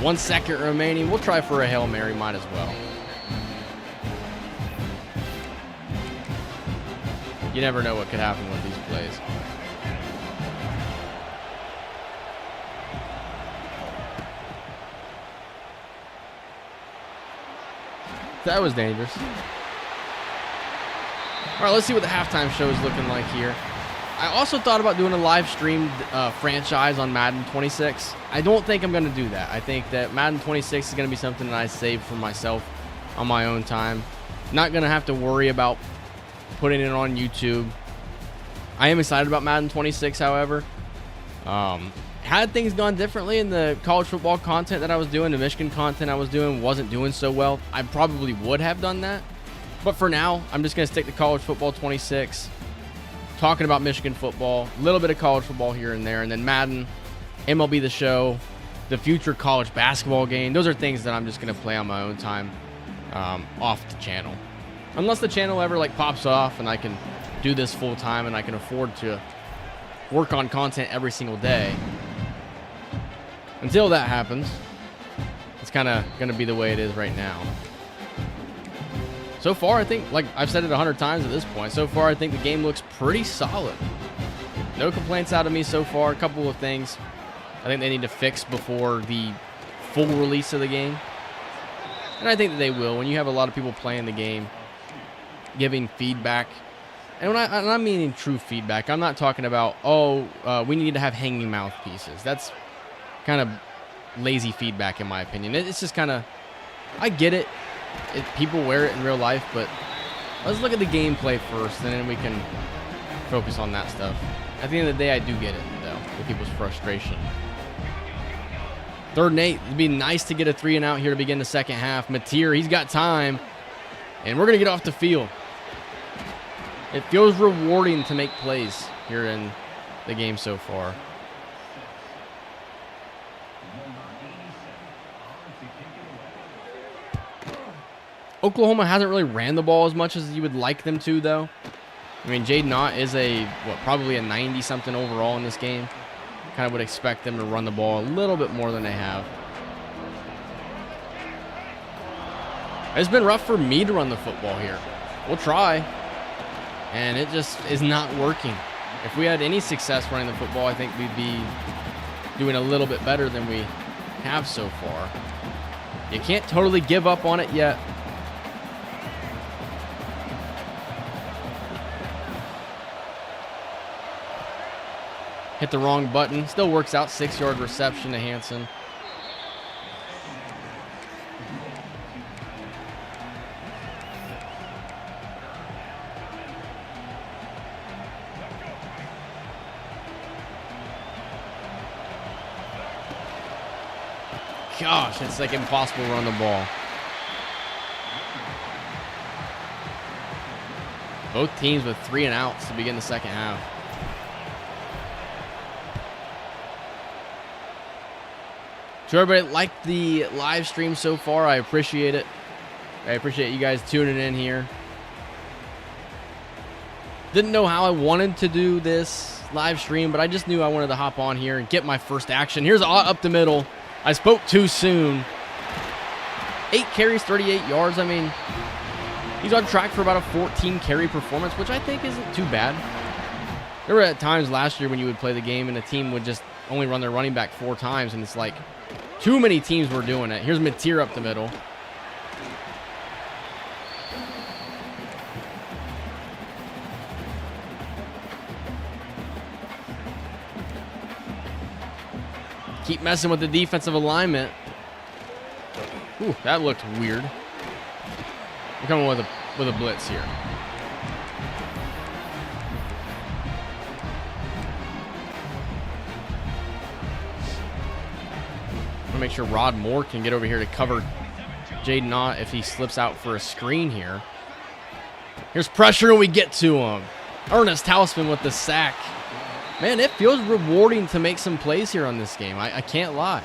One second remaining. We'll try for a Hail Mary. Might as well. You never know what could happen with these plays. That was dangerous. All right, let's see what the halftime show is looking like here. I also thought about doing a live streamed franchise on Madden 26. I don't think I'm going to do that. I think that Madden 26 is going to be something that I save for myself on my own time. Not going to have to worry about putting it on YouTube. I am excited about Madden 26, however. Had things gone differently in the college football content that I was doing, the Michigan content I was doing wasn't doing so well, I probably would have done that. But for now, I'm just going to stick to college football 26. Talking about Michigan football, a little bit of college football here and there, and then Madden, MLB The Show, the future college basketball game. Those are things that I'm just going to play on my own time off the channel. Unless the channel ever pops off and I can do this full time and I can afford to work on content every single day. Until that happens, it's kind of going to be the way it is right now. So far, I think, like I've said it 100 times at this point, so far I think the game looks pretty solid. No complaints out of me so far. A couple of things I think they need to fix before the full release of the game. And I think that they will. When you have a lot of people playing the game, giving feedback. And I'm meaning true feedback. I'm not talking about, we need to have hanging mouthpieces. That's kind of lazy feedback in my opinion. It's just kind of, I get it. People wear it in real life, but let's look at the gameplay first, and then we can focus on that stuff. At the end of the day, I do get it, though, with people's frustration. 3rd and 8. It'd be nice to get a 3-and-out here to begin the second half. Mateer, he's got time, and we're going to get off the field. It feels rewarding to make plays here in the game so far. Oklahoma hasn't really ran the ball as much as you would like them to, though. I mean, Jaden Ott is probably a 90-something overall in this game. Kind of would expect them to run the ball a little bit more than they have. It's been rough for me to run the football here. We'll try. And it just is not working. If we had any success running the football, I think we'd be doing a little bit better than we have so far. You can't totally give up on it yet. Hit the wrong button. Still works out. 6-yard reception to Hansen. Gosh, it's like impossible to run the ball. Both teams with 3 and outs to begin the second half. So everybody, like the live stream so far. I appreciate it. I appreciate you guys tuning in here. Didn't know how I wanted to do this live stream, but I just knew I wanted to hop on here and get my first action. Here's up the middle. I spoke too soon. 8 carries, 38 yards. I mean, he's on track for about a 14 carry performance, which I think isn't too bad. There were at times last year when you would play the game and a team would just only run their running back 4 times, and it's like too many teams were doing it. Here's Mateer up the middle. Keep messing with the defensive alignment. Ooh, that looked weird. We're coming with a blitz here. I'm gonna make sure Rod Moore can get over here to cover Jaden Ott if he slips out for a screen here. Here's pressure and we get to him. Ernest Hausman with the sack. Man, it feels rewarding to make some plays here on this game. I can't lie.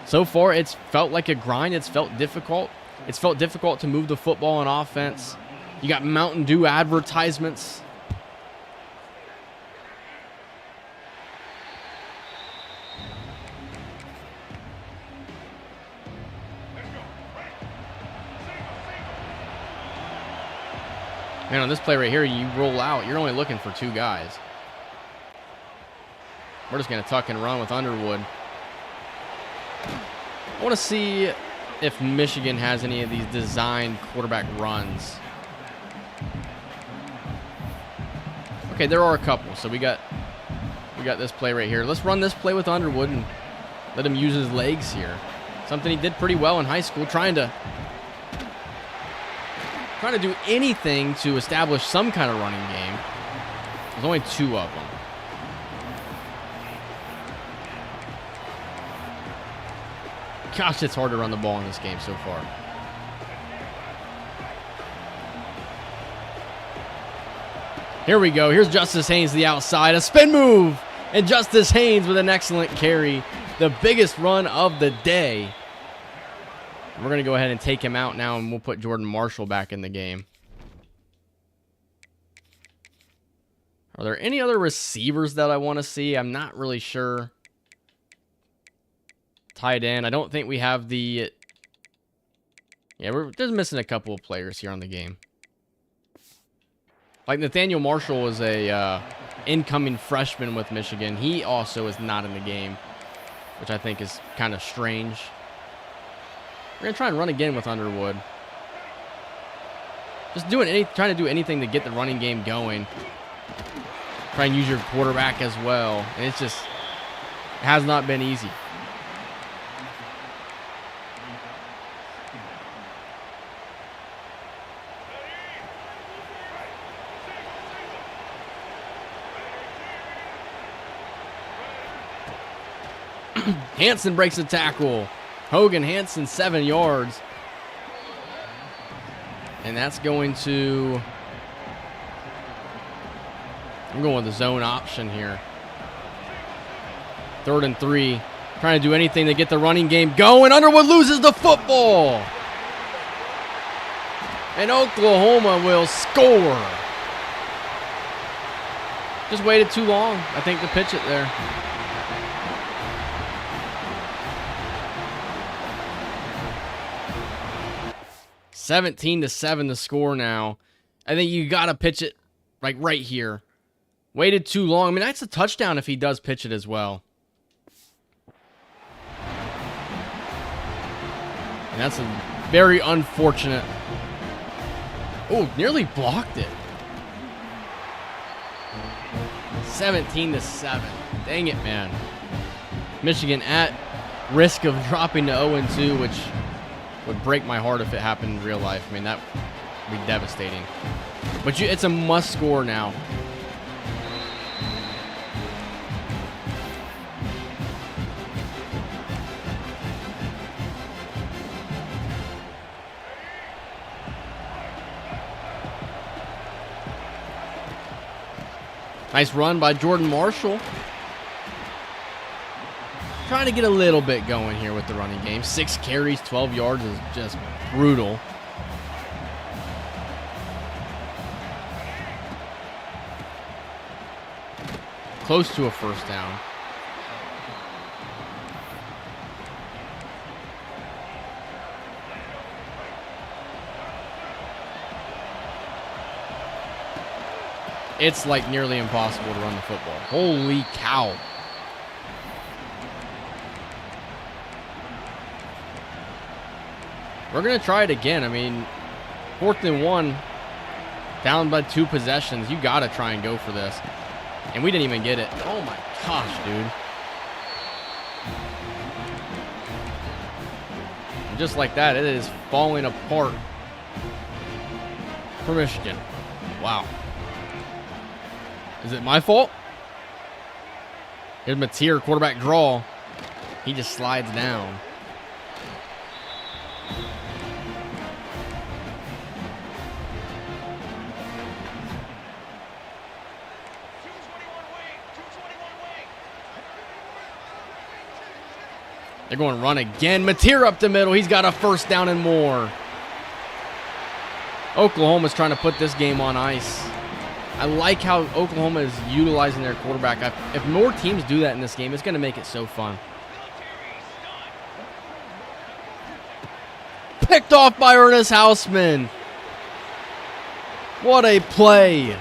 So far, it's felt like a grind. It's felt difficult. It's felt difficult to move the football on offense. You got Mountain Dew advertisements. Man, on this play right here, you roll out. You're only looking for 2 guys. We're just going to tuck and run with Underwood. I want to see if Michigan has any of these designed quarterback runs. Okay, there are a couple. So we got this play right here. Let's run this play with Underwood and let him use his legs here. Something he did pretty well in high school, trying to do anything to establish some kind of running game. There's only 2 of them. Gosh, it's hard to run the ball in this game so far. Here we go. Here's Justice Haynes to the outside. A spin move. And Justice Haynes with an excellent carry. The biggest run of the day. And we're going to go ahead and take him out now, and we'll put Jordan Marshall back in the game. Are there any other receivers that I want to see? I'm not really sure. Tight end. I don't think we have the... Yeah, we're just missing a couple of players here on the game. Like Nathaniel Marshall was a incoming freshman with Michigan. He also is not in the game, which I think is kind of strange. We're going to try and run again with Underwood. Just trying to do anything to get the running game going. Try and use your quarterback as well. And it has not been easy. Hansen breaks the tackle. Hogan Hansen, 7 yards. And that's going to... I'm going with the zone option here. 3rd and 3. Trying to do anything to get the running game going. Underwood loses the football. And Oklahoma will score. Just waited too long, I think, to pitch it there. (17-7) the score now. I think you got to pitch it like right here. Waited too long. I mean, that's a touchdown if he does pitch it as well. And that's a very unfortunate. Oh, nearly blocked it. 17-7. Dang it, man. Michigan at risk of dropping to 0-2, which would break my heart if it happened in real life. I mean, that would be devastating. But it's a must score now. Nice run by Jordan Marshall. Trying to get a little bit going here with the running game. 6 carries, 12 yards is just brutal. Close to a first down. It's like nearly impossible to run the football. Holy cow. We're going to try it again. I mean, 4th and 1, down by 2 possessions. You got to try and go for this. And we didn't even get it. Oh my gosh, dude. And just like that, it is falling apart for Michigan. Wow. Is it my fault? Here's Mateer, quarterback draw. He just slides down. They're going to run again. Mateer up the middle. He's got a first down and more. Oklahoma's trying to put this game on ice. I like how Oklahoma is utilizing their quarterback. If more teams do that in this game, it's going to make it so fun. Picked off by Ernest Hausman. What a play.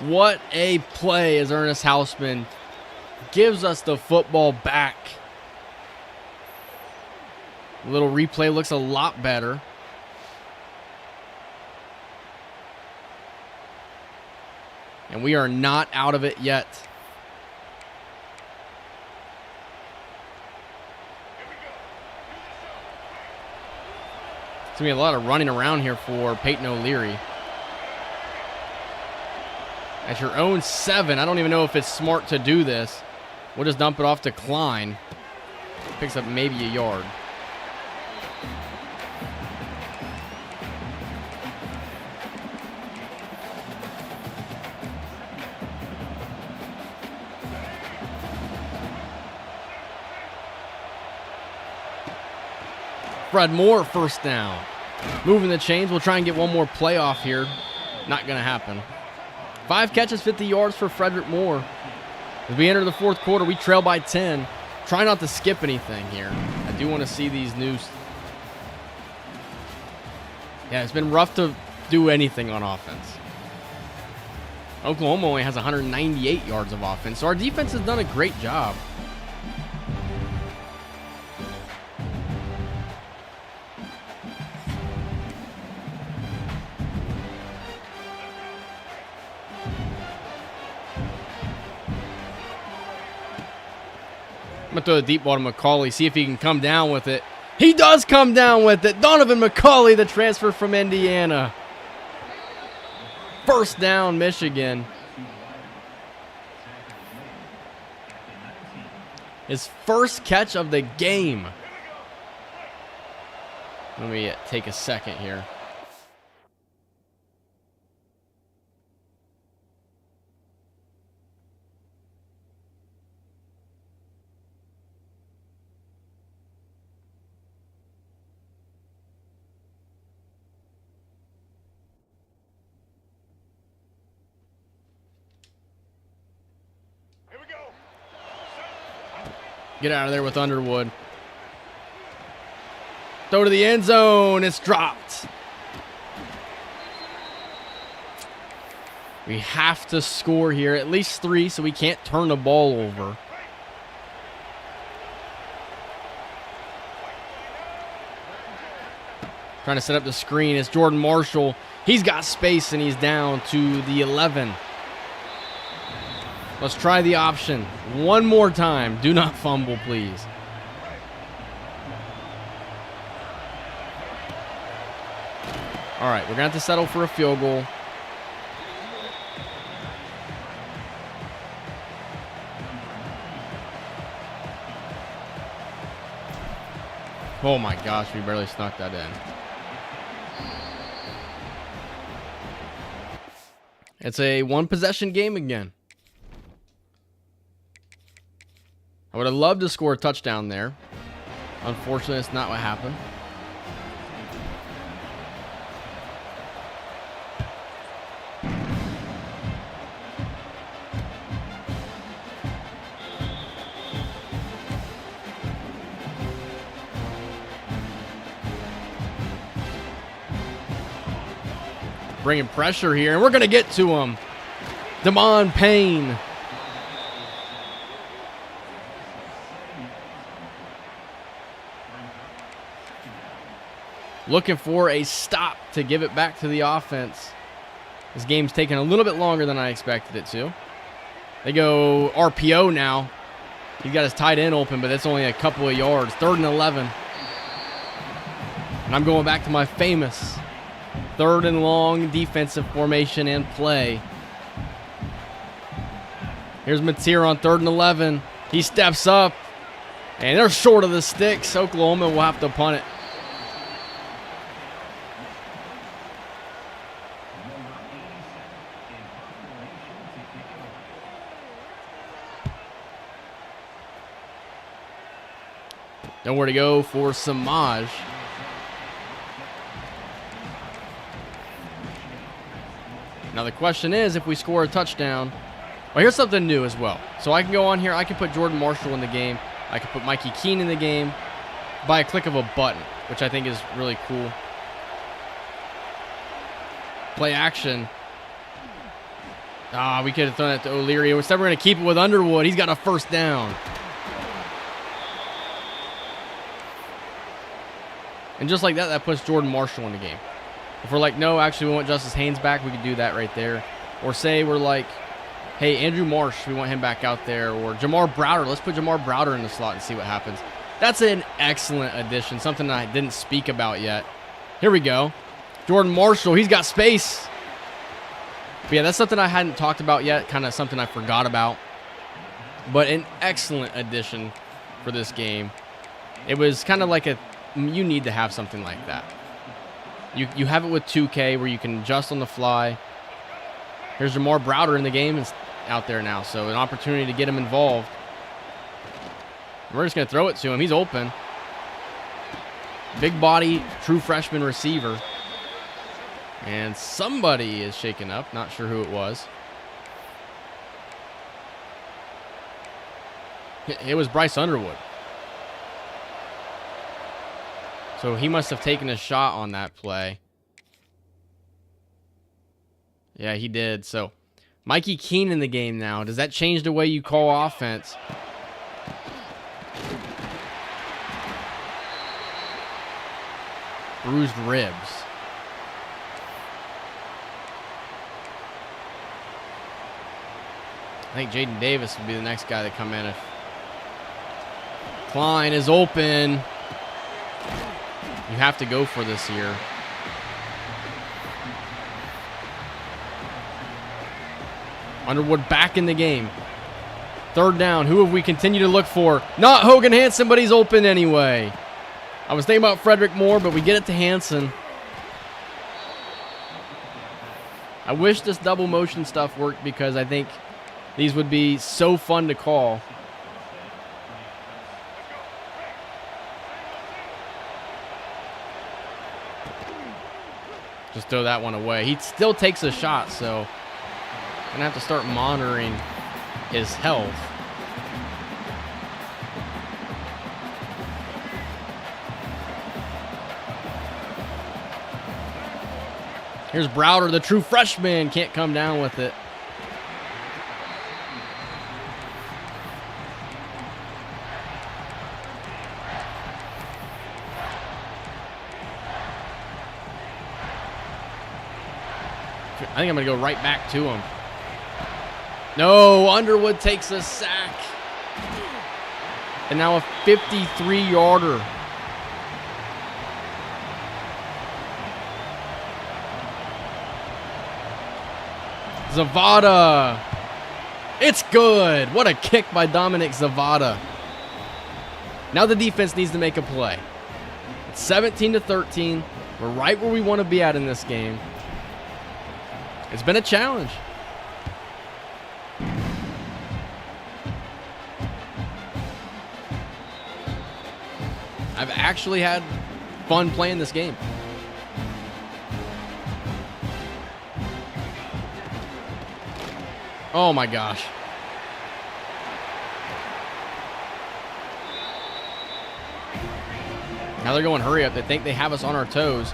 What a play as Ernest Hausman gives us the football back. A little replay looks a lot better. And we are not out of it yet. It's going to be a lot of running around here for Peyton O'Leary. At your own 7, I don't even know if it's smart to do this. We'll just dump it off to Klein. Picks up maybe a yard. Fred Moore, first down. Moving the chains. We'll try and get one more playoff here. Not going to happen. 5 catches, 50 yards for Frederick Moore. As we enter the 4th quarter, we trail by 10. Try not to skip anything here. I do want to see these news. Yeah, it's been rough to do anything on offense. Oklahoma only has 198 yards of offense, so our defense has done a great job. I'm going to throw the deep ball to McCauley, see if he can come down with it. He does come down with it. Donovan McCauley, the transfer from Indiana. First down, Michigan. His first catch of the game. Let me take a second here. Get out of there with Underwood. Throw to the end zone. It's dropped. We have to score here, at least 3, so we can't turn the ball over. Trying to set up the screen. It's Jordan Marshall. He's got space, and he's down to the 11. Let's try the option one more time. Do not fumble, please. All right, we're going to have to settle for a field goal. Oh my gosh, we barely snuck that in. It's a one-possession game again. I would have loved to score a touchdown there. Unfortunately, it's not what happened. Bringing pressure here, and we're going to get to him. Damon Payne. Looking for a stop to give it back to the offense. This game's taking a little bit longer than I expected it to. They go RPO now. He's got his tight end open, but it's only a couple of yards. 3rd and 11. And I'm going back to my famous 3rd and long defensive formation and play. Here's Mateer on 3rd and 11. He steps up, and they're short of the sticks. Oklahoma will have to punt it. Nowhere to go for Samaj. Now the question is, if we score a touchdown, well, here's something new as well. So I can go on here, I can put Jordan Marshall in the game, I can put Mikey Keene in the game by a click of a button, which I think is really cool. Play action. We could have thrown that to O'Leary. Instead, we're going to keep it with Underwood. He's got a 1st down. And just like that, that puts Jordan Marshall in the game. If we're like, no, actually we want Justice Haynes back, we could do that right there. Or say we're like, hey, Andrew Marsh, we want him back out there. Or Jamar Browder, let's put Jamar Browder in the slot and see what happens. That's an excellent addition, something that I didn't speak about yet. Here we go. Jordan Marshall, he's got space. But yeah, that's something I hadn't talked about yet, kind of something I forgot about. But an excellent addition for this game. It was kind of like you need to have something like that. You have it with 2K where you can adjust on the fly. Here's Jamar Browder in the game and out there now, so an opportunity to get him involved. We're just going to throw it to him. He's open. Big body, true freshman receiver. And somebody is shaken up. Not sure who it was. It was Bryce Underwood. So he must have taken a shot on that play. Yeah, he did. So Mikey Keene in the game now. Does that change the way you call offense? Bruised ribs. I think Jaden Davis would be the next guy to come in. If Klein is open, you have to go for this here. Underwood back in the game. 3rd down. Who have we continued to look for? Not Hogan Hansen, but he's open anyway. I was thinking about Frederick Moore, but we get it to Hansen. I wish this double motion stuff worked because I think these would be so fun to call. Just throw that one away. He still takes a shot, so I'm going to have to start monitoring his health. Here's Browder, the true freshman. Can't come down with it. I think I'm going to go right back to him. No, Underwood takes a sack. And now a 53-yarder. Zavada. It's good. What a kick by Dominic Zavada. Now the defense needs to make a play. It's 17-13. We're right where we want to be at in this game. It's been a challenge. I've actually had fun playing this game. Oh my gosh. Now they're going hurry up. They think they have us on our toes.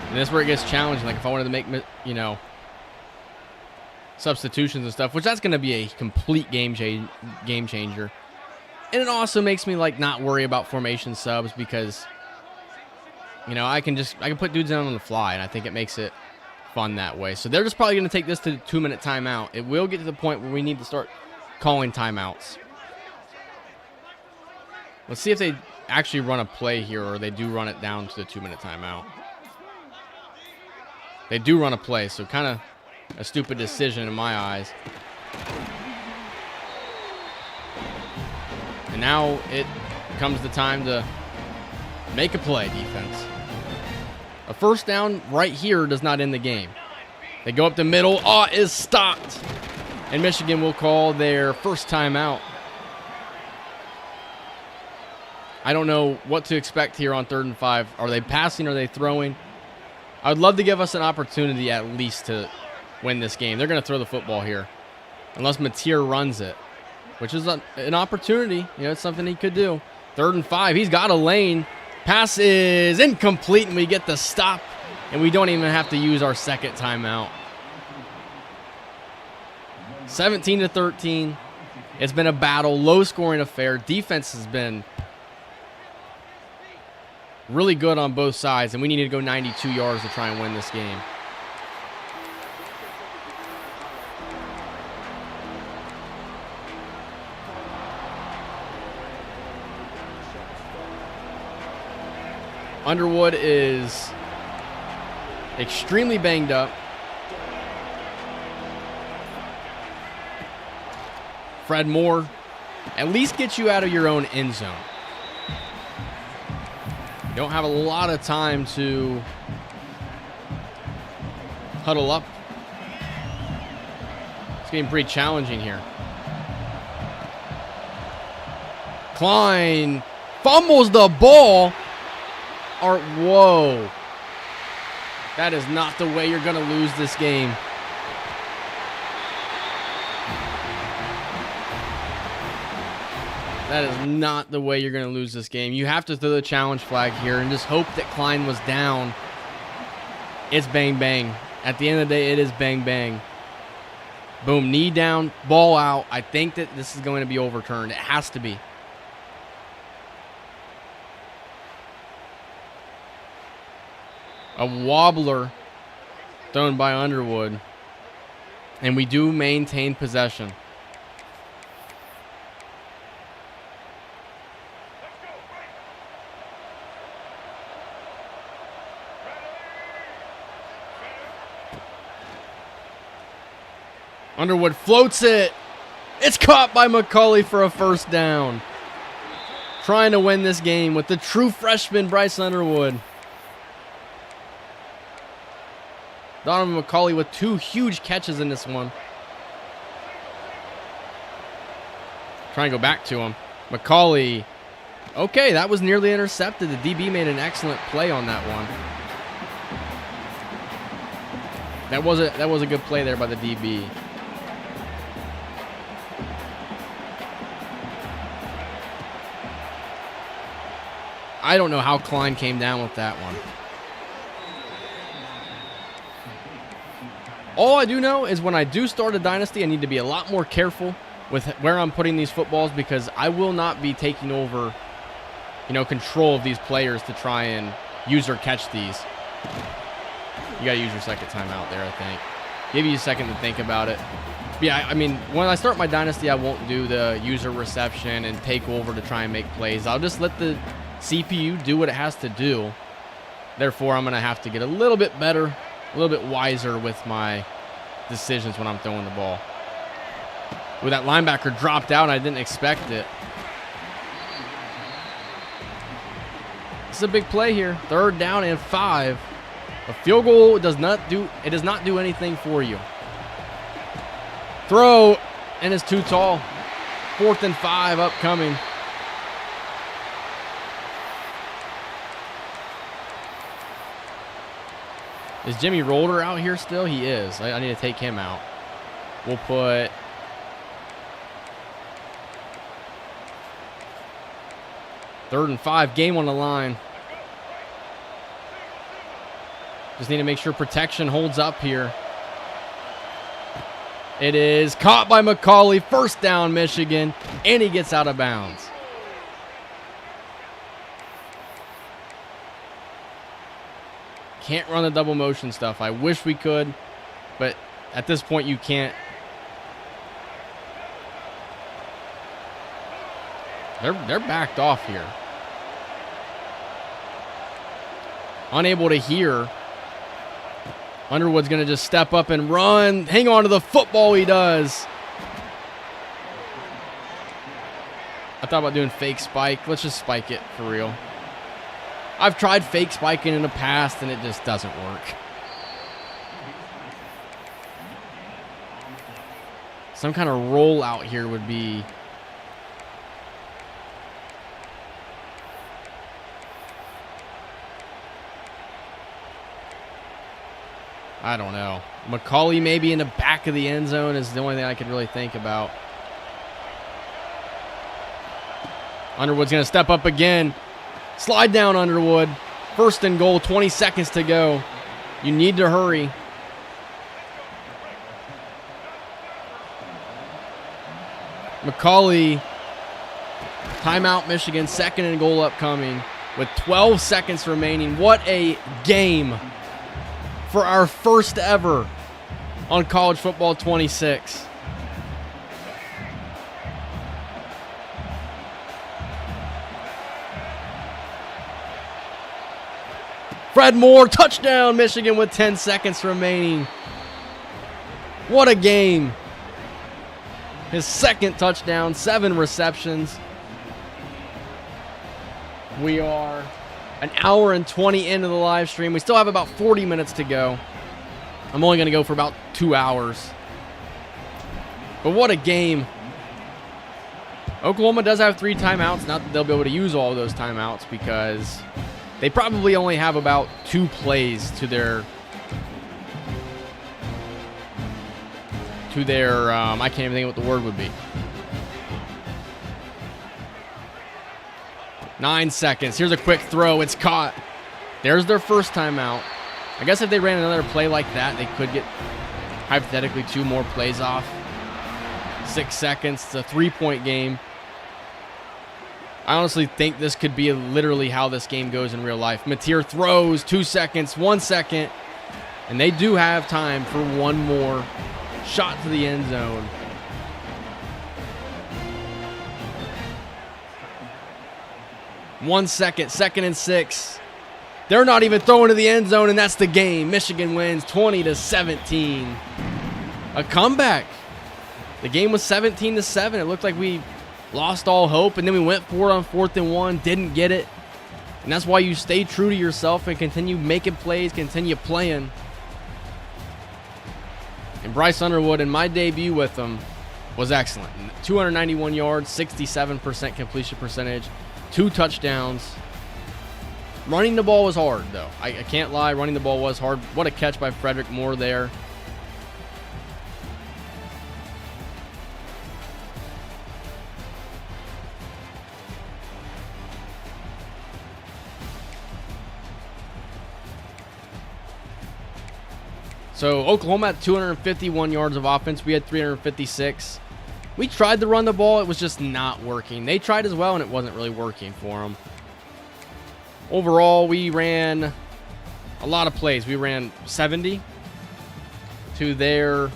And this is where it gets challenging. Like if I wanted to make, you know, substitutions and stuff, which that's going to be a complete game changer. And it also makes me like not worry about formation subs because, you know, I can put dudes in on the fly, and I think it makes it fun that way. So they're just probably going to take this to the 2-minute timeout. It will get to the point where we need to start calling timeouts. Let's see if they actually run a play here, or they do run it down to the 2-minute timeout. They do run a play, so kind of a stupid decision in my eyes. And now it comes the time to make a play, defense. A first down right here does not end the game. They go up the middle. Oh, it is stopped. And Michigan will call their first timeout. I don't know what to expect here on 3rd and 5. Are they passing? Are they throwing? I would love to give us an opportunity at least to win this game. They're going to throw the football here. Unless Mateer runs it, which is an opportunity. You know, it's something he could do. 3rd and 5. He's got a lane. Pass is incomplete, and we get the stop, and we don't even have to use our second timeout. 17-13. It's been a battle, low-scoring affair. Defense has been really good on both sides, and we needed to go 92 yards to try and win this game. Underwood is extremely banged up. Fred Moore at least gets you out of your own end zone. You don't have a lot of time to huddle up. It's getting pretty challenging here. Klein fumbles the ball. Whoa. That is not the way you're going to lose this game. That is not the way you're going to lose this game. You have to throw the challenge flag here and just hope that Klein was down. It's bang, bang. At the end of the day, it is bang, bang. Boom, knee down, ball out. I think that this is going to be overturned. It has to be. A wobbler thrown by Underwood. And we do maintain possession. Underwood floats it. It's caught by McCauley for a first down. Trying to win this game with the true freshman Bryce Underwood. Donovan McCauley with 2 huge catches in this one. Try and go back to him. McCauley. Okay, that was nearly intercepted. The DB made an excellent play on that one. That was a good play there by the DB. I don't know how Klein came down with that one. All I do know is when I do start a dynasty, I need to be a lot more careful with where I'm putting these footballs, because I will not be taking over, control of these players to try and use or catch these. You got to use your second timeout there, I think. Give you a second to think about it. But yeah, I mean, when I start my dynasty, I won't do the user reception and take over to try and make plays. I'll just let the CPU do what it has to do. Therefore, I'm going to have to get a little bit better, a little bit wiser with my decisions when I'm throwing the ball. With that linebacker dropped out, and I didn't expect it. This is a big play here. 3rd down and 5. A field goal does not do anything for you. Throw, and it's too tall. 4th and 5 upcoming. Is Jimmy Rolder out here still? He is. I need to take him out. We'll put... Third and 5, game on the line. Just need to make sure protection holds up here. It is caught by McCauley. 1st down, Michigan, and he gets out of bounds. Can't run the double motion stuff. I wish we could, but at this point you can't. They're backed off here. Unable to hear. Underwood's going to just step up and run. Hang on to the football, he does. I thought about doing fake spike. Let's just spike it for real. I've tried fake spiking in the past, and it just doesn't work. Some kind of rollout here would be... I don't know. McCauley maybe in the back of the end zone is the only thing I could really think about. Underwood's going to step up again. Slide down, Underwood. 1st and goal, 20 seconds to go. You need to hurry. McCauley. Timeout, Michigan. 2nd and goal upcoming with 12 seconds remaining. What a game for our first ever on College Football 26. Fred Moore, touchdown, Michigan with 10 seconds remaining. What a game. His 2nd touchdown, 7 receptions. We are an hour and 20 into the live stream. We still have about 40 minutes to go. I'm only going to go for about 2 hours. But what a game. Oklahoma does have 3 timeouts. Not that they'll be able to use all of those timeouts, because they probably only have about 2 plays to their I can't even think of what the word would be. 9 seconds. Here's a quick throw. It's caught. There's their first timeout. I guess if they ran another play like that, they could get hypothetically 2 more plays off. 6 seconds. It's a 3-point game. I honestly think this could be literally how this game goes in real life. Mateer throws. 2 seconds. 1 second. And they do have time for one more shot to the end zone. One second, 2nd and 6. They're not even throwing to the end zone, and that's the game. Michigan wins 20-17. A comeback. The game was 17-7. It looked like we lost all hope, and then we went for it on 4th and 1, didn't get it. And that's why you stay true to yourself and continue making plays, continue playing. And Bryce Underwood, in my debut with him, was excellent. 291 yards, 67% completion percentage. 2 touchdowns. Running the ball was hard, though. I can't lie. Running the ball was hard. What a catch by Frederick Moore there. So Oklahoma had 251 yards of offense. We had 356. We tried to run the ball. It was just not working. They tried as well, and it wasn't really working for them. Overall, we ran a lot of plays. We ran 70 to their...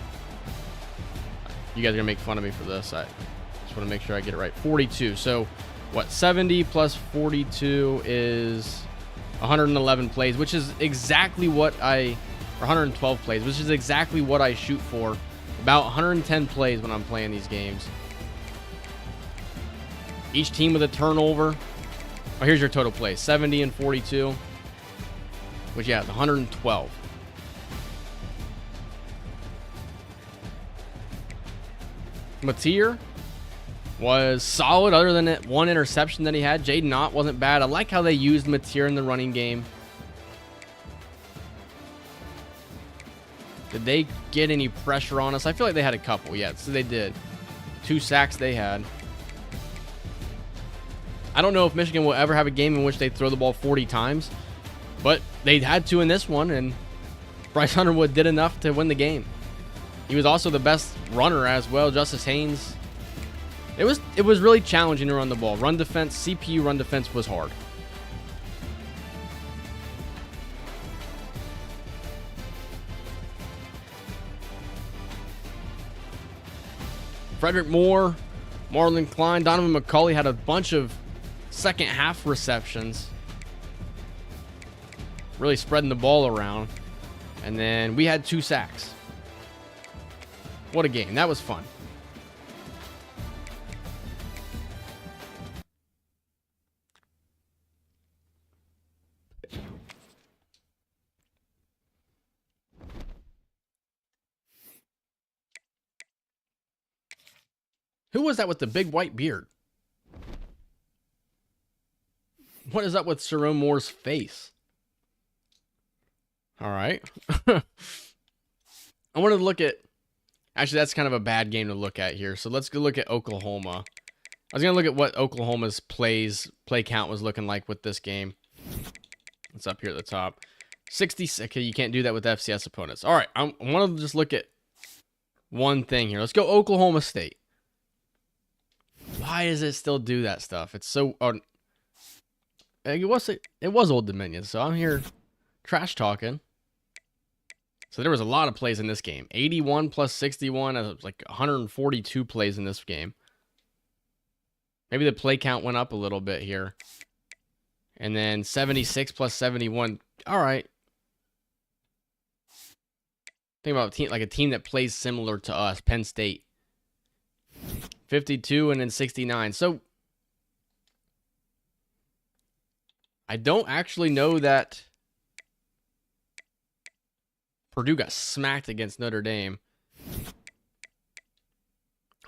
You guys are going to make fun of me for this. I just want to make sure I get it right. 42. So, what? 70 plus 42 is 111 plays, which is exactly what I... Or 112 plays, which is exactly what I shoot for. About 110 plays when I'm playing these games. Each team with a turnover. Oh, here's your total plays. 70 and 42. Which, yeah, it's 112. Mateer was solid other than that one interception that he had. Jaden Ott wasn't bad. I like how they used Mateer in the running game. Did they get any pressure on us? I feel like they had a couple. Yeah, so they did. 2 sacks they had. I don't know if Michigan will ever have a game in which they throw the ball 40 times, but they had to in this one, and Bryce Underwood did enough to win the game. He was also the best runner as well. Justice Haynes. It was really challenging to run the ball. Run defense, CPU run defense was hard. Frederick Moore, Marlon Klein, Donovan McCulley had a bunch of second half receptions. Really spreading the ball around. And then we had 2 sacks. What a game. That was fun. Who was that with the big white beard? What is up with Jerome Moore's face? All right. I wanted to look at... Actually, that's kind of a bad game to look at here. So let's go look at Oklahoma. I was going to look at what Oklahoma's play count was looking like with this game. It's up here at the top. 66. Okay, you can't do that with FCS opponents. All right, I want to just look at one thing here. Let's go Oklahoma State. Why does it still do that stuff? It's so... it was Old Dominion, so I'm here trash talking. So there was a lot of plays in this game. 81 plus 61. It was like 142 plays in this game. Maybe the play count went up a little bit here. And then 76 plus 71. All right. Think about a team that plays similar to us, Penn State. 52 and then 69. So I don't actually know that Purdue got smacked against Notre Dame.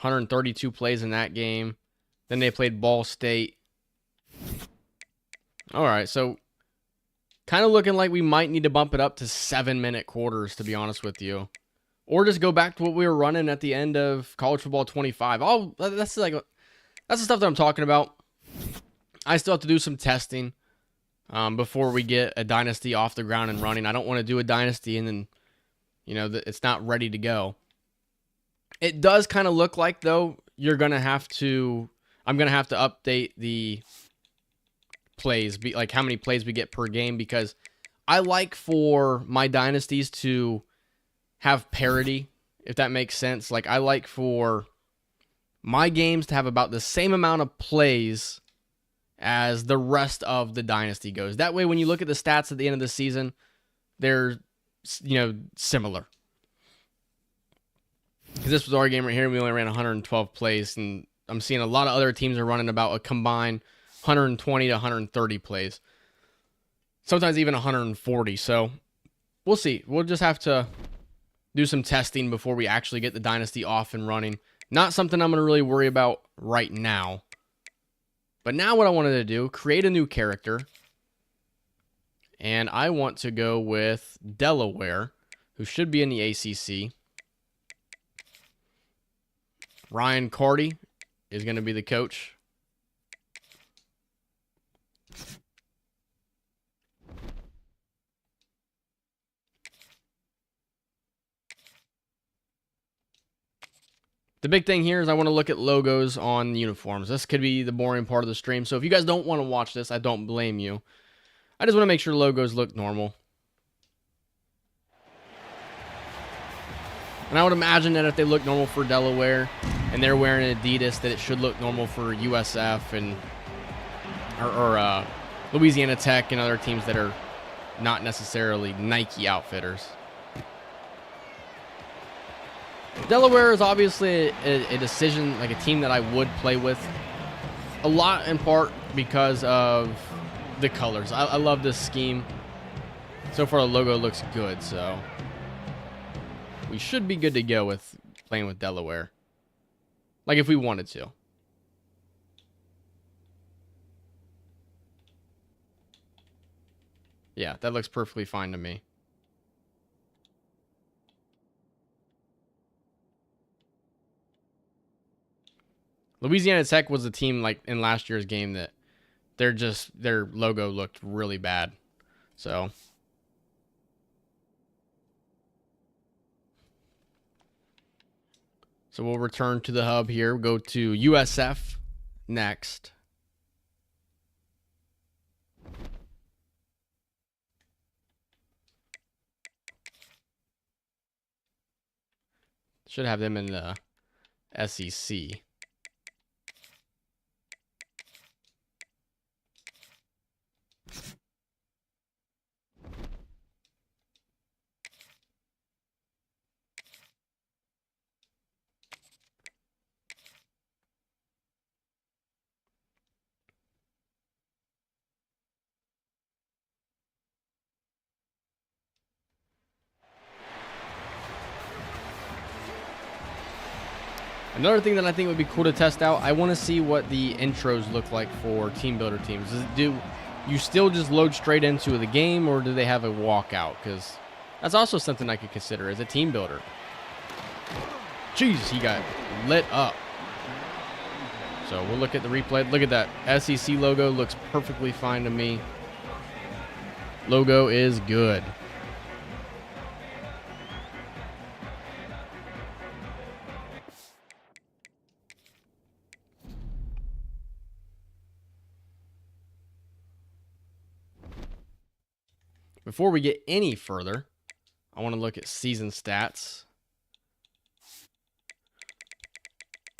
132 plays in that game. Then they played Ball State. All right, so kind of looking like we might need to bump it up to 7-minute quarters, to be honest with you. Or just go back to what we were running at the end of College Football 25. That's the stuff that I'm talking about. I still have to do some testing before we get a dynasty off the ground and running. I don't want to do a dynasty and then, it's not ready to go. It does kind of look like, though, I'm going to have to update the plays, like how many plays we get per game, because I like for my dynasties to have parity, if that makes sense. Like, I like for my games to have about the same amount of plays as the rest of the dynasty goes. That way, when you look at the stats at the end of the season, they're, similar. Because this was our game right here, we only ran 112 plays, and I'm seeing a lot of other teams are running about a combined 120 to 130 plays. Sometimes even 140, so we'll see. We'll just have to do some testing before we actually get the dynasty off and running. Not something I'm going to really worry about right now. But now what I wanted to do, create a new character. And I want to go with Delaware, who should be in the ACC. Ryan Carty is going to be the coach. The big thing here is I want to look at logos on uniforms. This could be the boring part of the stream. So if you guys don't want to watch this, I don't blame you. I just want to make sure logos look normal. And I would imagine that if they look normal for Delaware and they're wearing Adidas, that it should look normal for USF and or Louisiana Tech and other teams that are not necessarily Nike outfitters. Delaware is obviously a decision, like a team that I would play with. A lot in part because of the colors. I love this scheme. So far the logo looks good, so we should be good to go with playing with Delaware. Like if we wanted to. Yeah, that looks perfectly fine to me. Louisiana Tech was a team like in last year's game that their logo looked really bad. So we'll return to the hub here. We'll go to USF next. Should have them in the SEC. Another thing that I think would be cool to test out, I want to see what the intros look like for team builder teams. Do you still just load straight into the game, or do they have a walkout? Because that's also something I could consider as a team builder. Jeez, he got lit up. So we'll look at the replay. Look at that SEC logo. Looks perfectly fine to me. Logo is good. Before we get any further, I want to look at season stats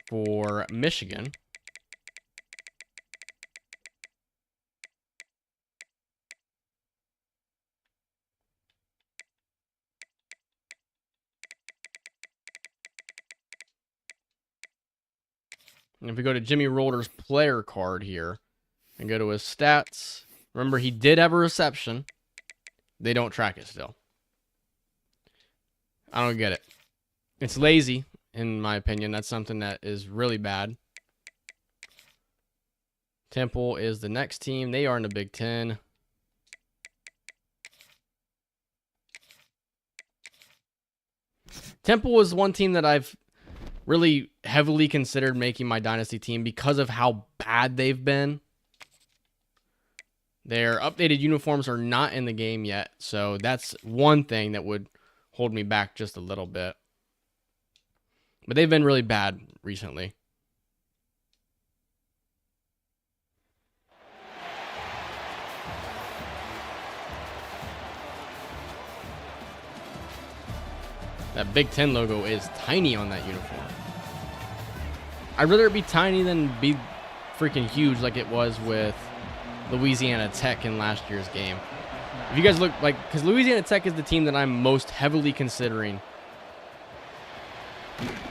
for Michigan. And if we go to Jimmy Rolder's player card here and go to his stats, remember he did have a reception. They don't track it still. I don't get it. It's lazy, in my opinion. That's something that is really bad. Temple is the next team. They are in the Big Ten. Temple was one team that I've really heavily considered making my dynasty team because of how bad they've been. Their updated uniforms are not in the game yet, so that's one thing that would hold me back just a little bit. But they've been really bad recently. That Big Ten logo is tiny on that uniform. I'd rather it be tiny than be freaking huge like it was with Louisiana Tech in last year's game. If you guys look like, because Louisiana Tech is the team that I'm most heavily considering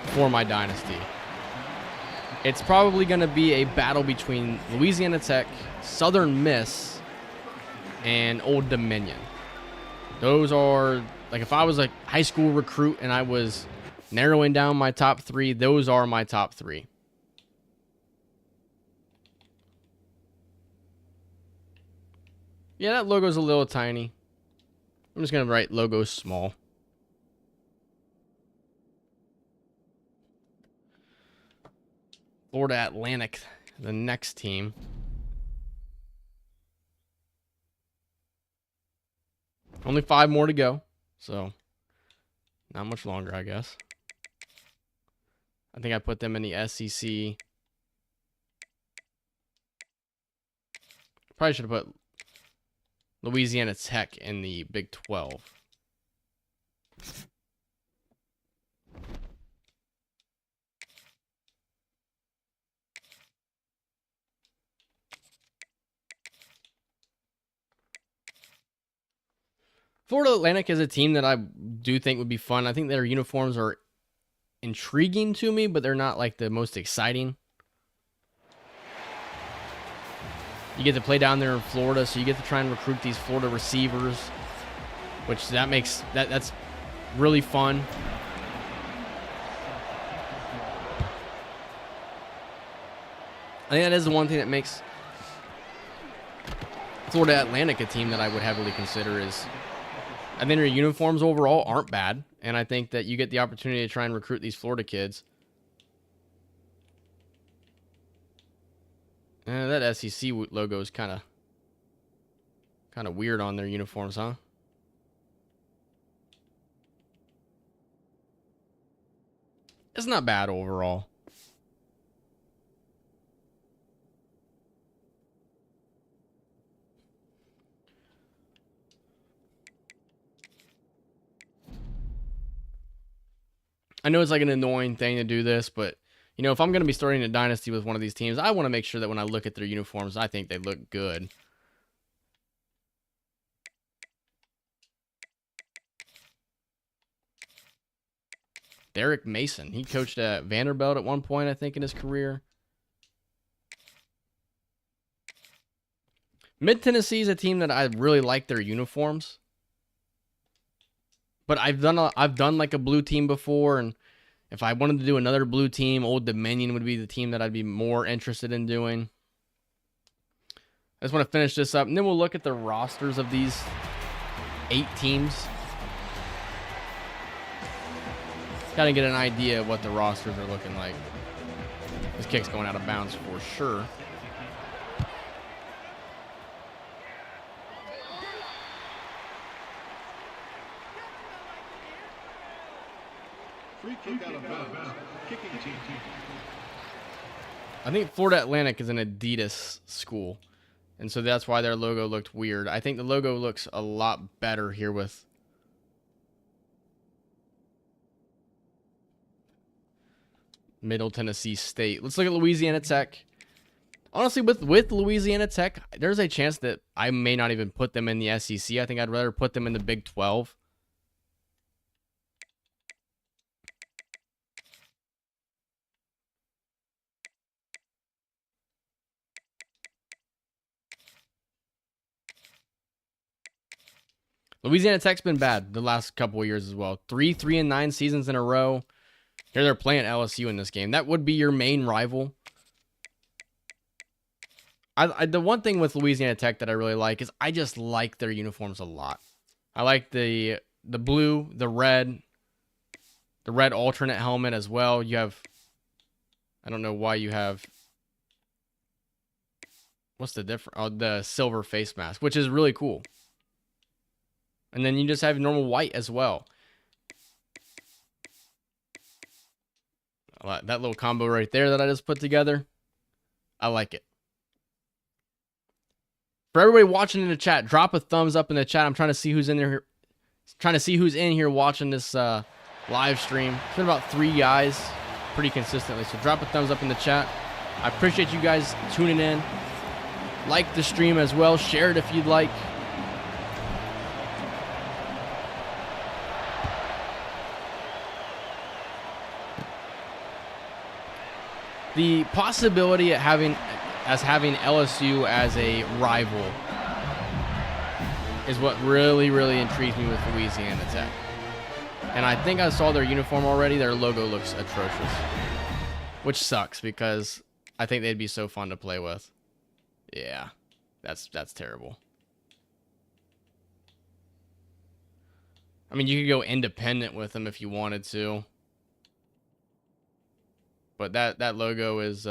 for my dynasty. It's probably going to be a battle between Louisiana Tech, Southern Miss, and Old Dominion. Those are, like, if I was a high school recruit and I was narrowing down my top three, those are my top three. Yeah, that logo's a little tiny. I'm just going to write logo small. Florida Atlantic, the next team. Only 5 more to go, so not much longer, I guess. I think I put them in the SEC. Probably should have put Louisiana Tech in the Big 12. Florida Atlantic is a team that I do think would be fun. I think their uniforms are intriguing to me, but they're not like the most exciting. You get to play down there in Florida, so you get to try and recruit these Florida receivers, which that's really fun. I think that is the one thing that makes Florida Atlantic a team that I would heavily consider. Is I think their uniforms overall aren't bad, and I think that you get the opportunity to try and recruit these Florida kids. That SEC logo is kind of weird on their uniforms, huh? It's not bad overall. I know it's like an annoying thing to do this, but you know, if I'm going to be starting a dynasty with one of these teams, I want to make sure that when I look at their uniforms, I think they look good. Derek Mason. He coached at Vanderbilt at one point, I think, in his career. Mid-Tennessee is a team that I really like their uniforms. But I've done like a blue team before, and if I wanted to do another blue team, Old Dominion would be the team that I'd be more interested in doing. I just want to finish this up, and then we'll look at the rosters of these 8 teams. Kind of get an idea of what the rosters are looking like. This kick's going out of bounds for sure. Free kick out of bounds. Kicking team. I think Florida Atlantic is an Adidas school, and so that's why their logo looked weird. I think the logo looks a lot better here with Middle Tennessee State. Let's look at Louisiana Tech. Honestly, with Louisiana Tech, there's a chance that I may not even put them in the SEC. I think I'd rather put them in the Big 12. Louisiana Tech's been bad the last couple of years as well. 3-3-9 seasons in a row. Here they're playing LSU in this game. That would be your main rival. The one thing with Louisiana Tech that I really like is I just like their uniforms a lot. I like the blue, the red alternate helmet as well. You have, I don't know why you have, what's the difference? Oh, the silver face mask, which is really cool. And then you just have normal white as well. That little combo right there that I just put together, I like it. For everybody watching in the chat, drop a thumbs up in the chat. I'm trying to see who's in there. Trying to see who's in here watching this live stream. It's been about 3 guys pretty consistently. So drop a thumbs up in the chat. I appreciate you guys tuning in. Like the stream as well. Share it if you'd like. The possibility of having LSU as a rival is what really, really intrigues me with Louisiana Tech. And I think I saw their uniform already. Their logo looks atrocious, which sucks because I think they'd be so fun to play with. Yeah, that's terrible. I mean, you could go independent with them if you wanted to. But that logo is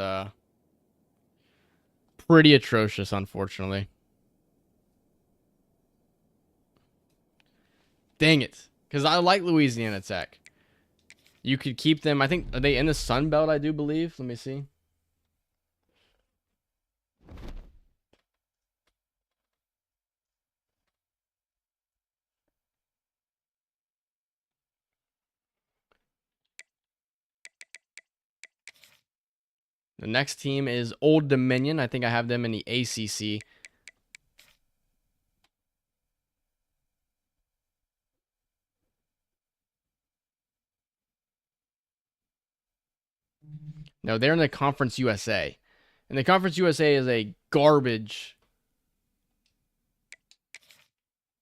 pretty atrocious, unfortunately. Dang it. Because I like Louisiana Tech. You could keep them. I think, are they in the Sun Belt, I do believe? Let me see. The next team is Old Dominion. I think I have them in the ACC. No, they're in the Conference USA. And the Conference USA is a garbage,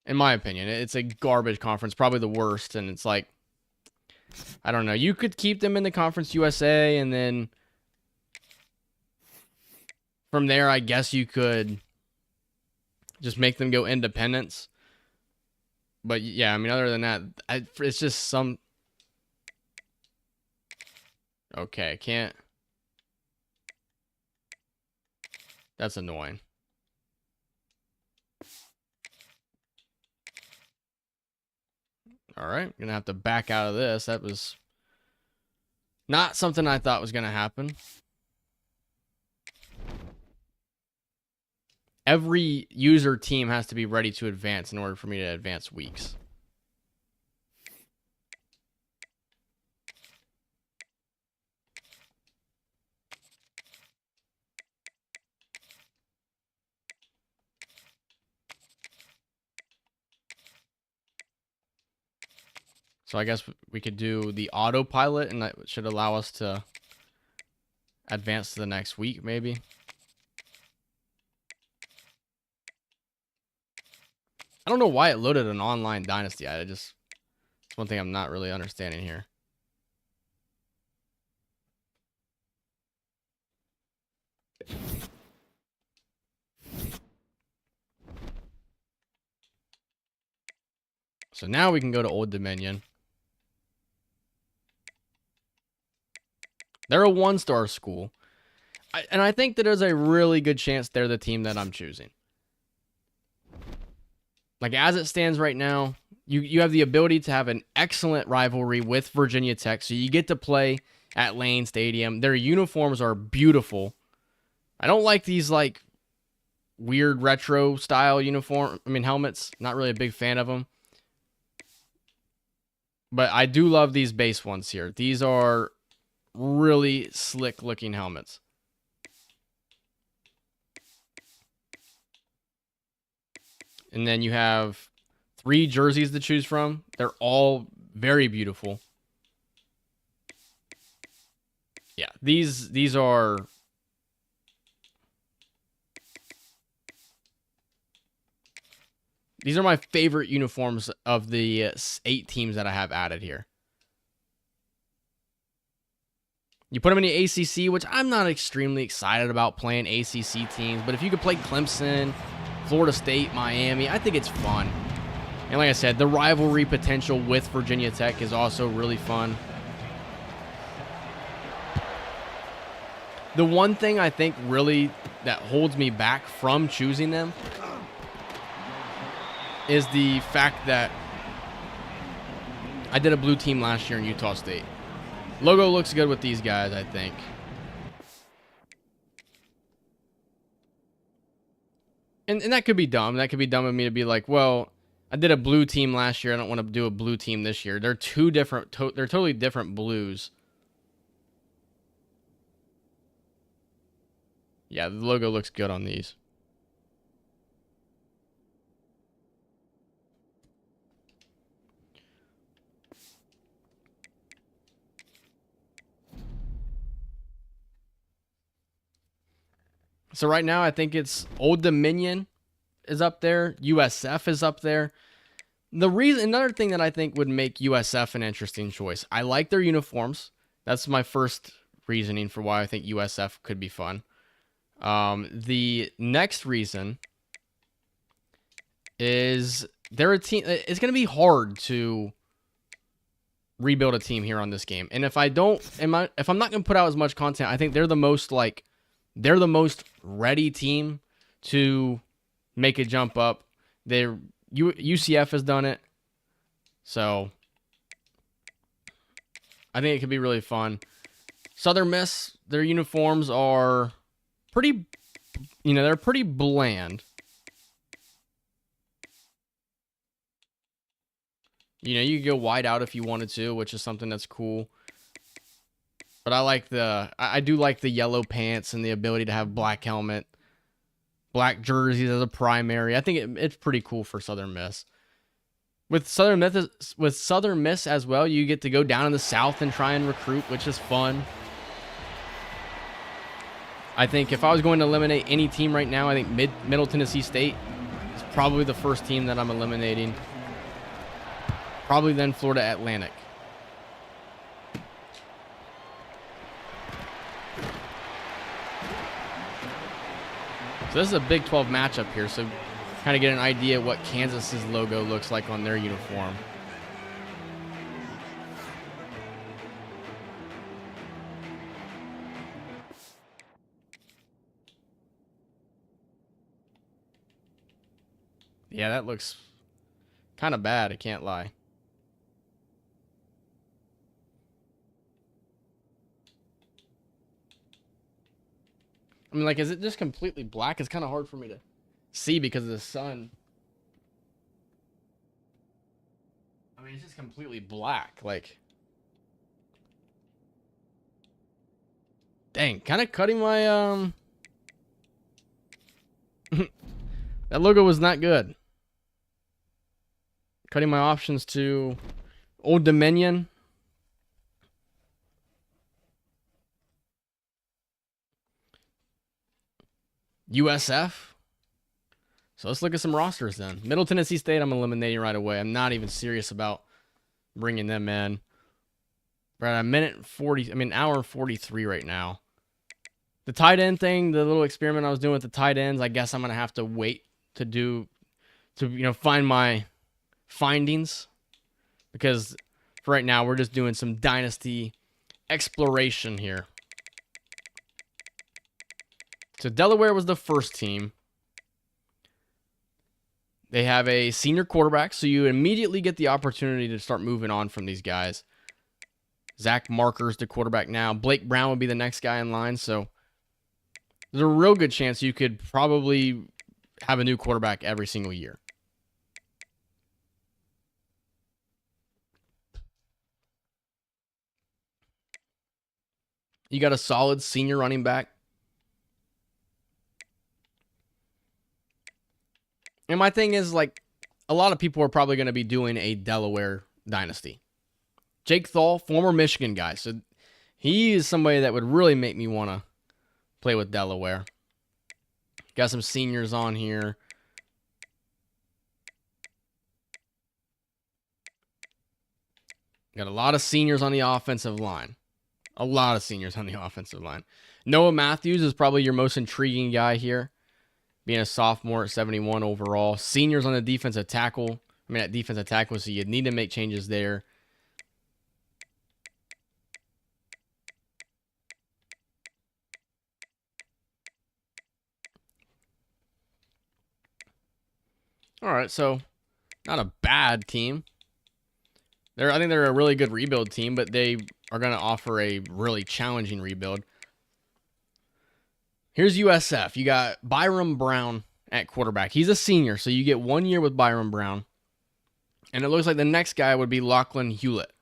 in my opinion. It's a garbage conference, probably the worst. And it's like, I don't know. You could keep them in the Conference USA, and then from there, I guess you could just make them go independents. But yeah, I mean, other than that, it's just some. Okay, I can't. That's annoying. All right, gonna have to back out of this. That was not something I thought was gonna happen. Every user team has to be ready to advance in order for me to advance weeks. So I guess we could do the autopilot, and that should allow us to advance to the next week, maybe. I don't know why it loaded an online dynasty. It's one thing I'm not really understanding here. So now we can go to Old Dominion. They're a 1-star school. And I think that there's a really good chance they're the team that I'm choosing. Like, as it stands right now, you have the ability to have an excellent rivalry with Virginia Tech. So you get to play at Lane Stadium. Their uniforms are beautiful. I don't like these, like, weird retro style helmets. Not really a big fan of them. But I do love these base ones here. These are really slick looking helmets. And then you have 3 jerseys to choose from. They're all very beautiful. Yeah, these are my favorite uniforms of the 8 teams that I have added here. You put them in the ACC, which I'm not extremely excited about playing ACC teams, but if you could play Clemson, Florida State, Miami, I think it's fun. And like I said, the rivalry potential with Virginia Tech is also really fun. The one thing I think really that holds me back from choosing them is the fact that I did a blue team last year in Utah State. Logo looks good with these guys, I think. And that could be dumb. That could be dumb of me to be like, well, I did a blue team last year. I don't want to do a blue team this year. They're two different. They're totally different blues. Yeah, the logo looks good on these. So right now, I think it's Old Dominion is up there. USF is up there. Another thing that I think would make USF an interesting choice. I like their uniforms. That's my first reasoning for why I think USF could be fun. The next reason is they're a team. It's going to be hard to rebuild a team here on this game. And if I'm not going to put out as much content, I think they're the most ready team to make a jump up. UCF has done it. So I think it could be really fun. Southern Miss, their uniforms are pretty, they're pretty bland. You could go white out if you wanted to, which is something that's cool. But I do like the yellow pants and the ability to have black helmet, black jerseys as a primary. I think it's pretty cool for Southern Miss. With Southern Miss as well, you get to go down in the South and try and recruit, which is fun. I think if I was going to eliminate any team right now, I think Middle Tennessee State is probably the first team that I'm eliminating. Probably then Florida Atlantic. So this is a Big 12 matchup here, so kind of get an idea what Kansas's logo looks like on their uniform. Yeah, that looks kind of bad, I can't lie. I mean, like, is it just completely black? It's kind of hard for me to see because of the sun. I mean, it's just completely black. Like, dang, kind of cutting my, that logo was not good. Cutting my options to Old Dominion. USF. So let's look at some rosters then. Middle Tennessee State, I'm eliminating right away. I'm not even serious about bringing them in. We're at an hour and 43 right now. The tight end thing, the little experiment I was doing with the tight ends, I guess I'm going to have to wait to find my findings. Because for right now, we're just doing some dynasty exploration here. So Delaware was the first team. They have a senior quarterback, so you immediately get the opportunity to start moving on from these guys. Zach Marker's the quarterback now. Blake Brown would be the next guy in line, so there's a real good chance you could probably have a new quarterback every single year. You got a solid senior running back. And my thing is, like, a lot of people are probably going to be doing a Delaware dynasty. Jake Thal, former Michigan guy. So he is somebody that would really make me want to play with Delaware. Got some seniors on here. Got a lot of seniors on the offensive line. A lot of seniors on the offensive line. Noah Matthews is probably your most intriguing guy here. Being a sophomore at 71 overall. Seniors on the defensive tackle. At defensive tackle, so you need to make changes there. All right, so not a bad team. I think they're a really good rebuild team, but they are going to offer a really challenging rebuild. Here's USF. You got Byram Brown at quarterback. He's a senior, so you get 1 year with Byram Brown. And it looks like the next guy would be Lachlan Hewlett.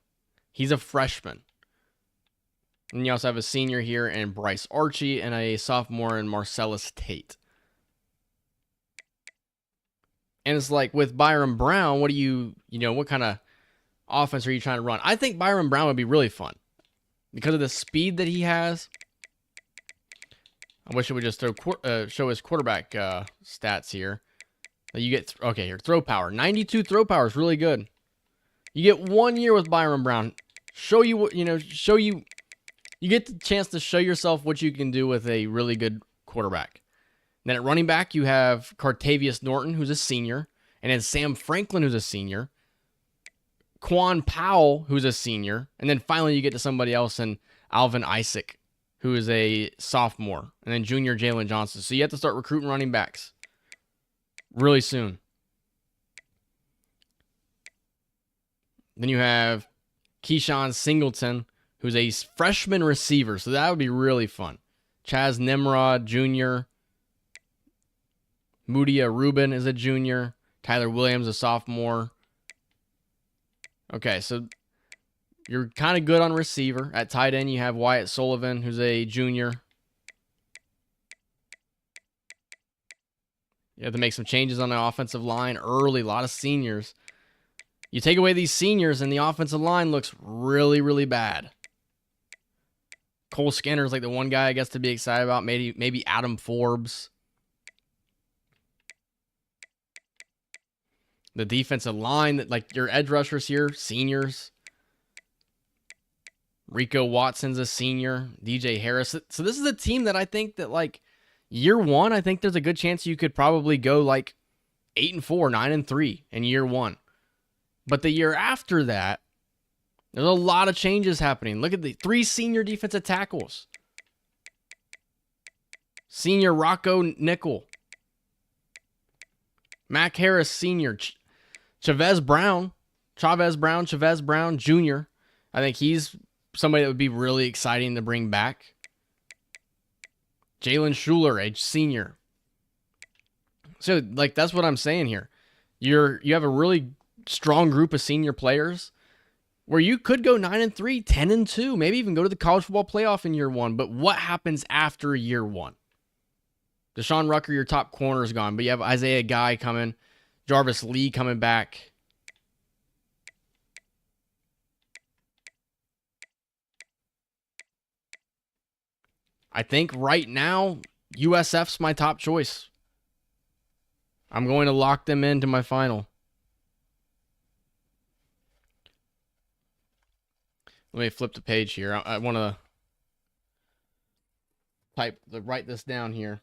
He's a freshman. And you also have a senior here in Bryce Archie and a sophomore in Marcellus Tate. And it's like with Byram Brown, what kind of offense are you trying to run? I think Byram Brown would be really fun because of the speed that he has. I wish it would just show his quarterback stats here. You get here, throw power. 92 throw power is really good. You get 1 year with Byram Brown. You get the chance to show yourself what you can do with a really good quarterback. Then at running back, you have Cartavius Norton, who's a senior, and then Sam Franklin, who's a senior. Quan Powell, who's a senior, and then finally you get to somebody else in Alvin Isaac, who is a sophomore, and then junior Jalen Johnson. So you have to start recruiting running backs really soon. Then you have Keyshawn Singleton, who's a freshman receiver. So that would be really fun. Chaz Nimrod Jr., Mudia Rubin is a junior. Tyler Williams, a sophomore. Okay, so you're kind of good on receiver. At tight end, you have Wyatt Sullivan, who's a junior. You have to make some changes on the offensive line early. A lot of seniors. You take away these seniors, and the offensive line looks really, really bad. Cole Skinner's like the one guy I guess to be excited about. Maybe Adam Forbes. The defensive line, like your edge rushers here, seniors. Rico Watson's a senior. DJ Harris. So this is a team that I think that like year one, I think there's a good chance you could probably go like 8-4, 9-3 in year one. But the year after that, there's a lot of changes happening. Look at the 3 senior defensive tackles. Senior Rocco Nickel. Mac Harris, senior. Chavez Brown Jr. I think he's somebody that would be really exciting to bring back. Jalen Schuler, a senior. So, like, that's what I'm saying here. You have a really strong group of senior players where you could go 9-3, 10-2, maybe even go to the college football playoff in year one. But what happens after year one? Deshaun Rucker, your top corner, is gone, but you have Isaiah Guy coming. Jarvis Lee coming back. I think right now, USF's my top choice. I'm going to lock them into my final. Let me flip the page here. I want to write this down here.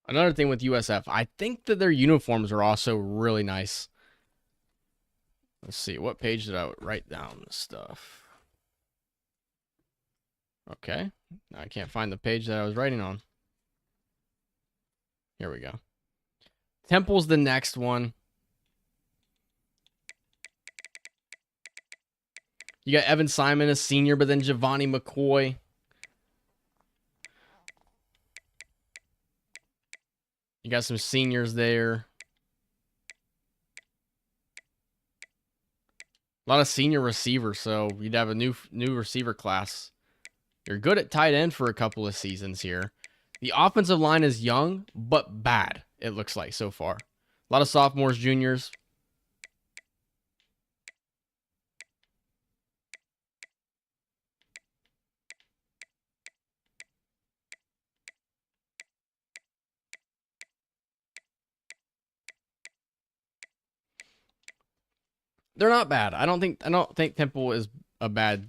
Another thing with USF, I think that their uniforms are also really nice. Let's see, what page did I write down this stuff? Okay, I can't find the page that I was writing on. Here we go. Temple's the next one. You got Evan Simon, a senior, but then Giovanni McCoy. You got some seniors there. A lot of senior receivers, so you'd have a new receiver class. You're good at tight end for a couple of seasons here. The offensive line is young, but bad, it looks like so far. A lot of sophomores, juniors. They're not bad. I don't think Temple is a bad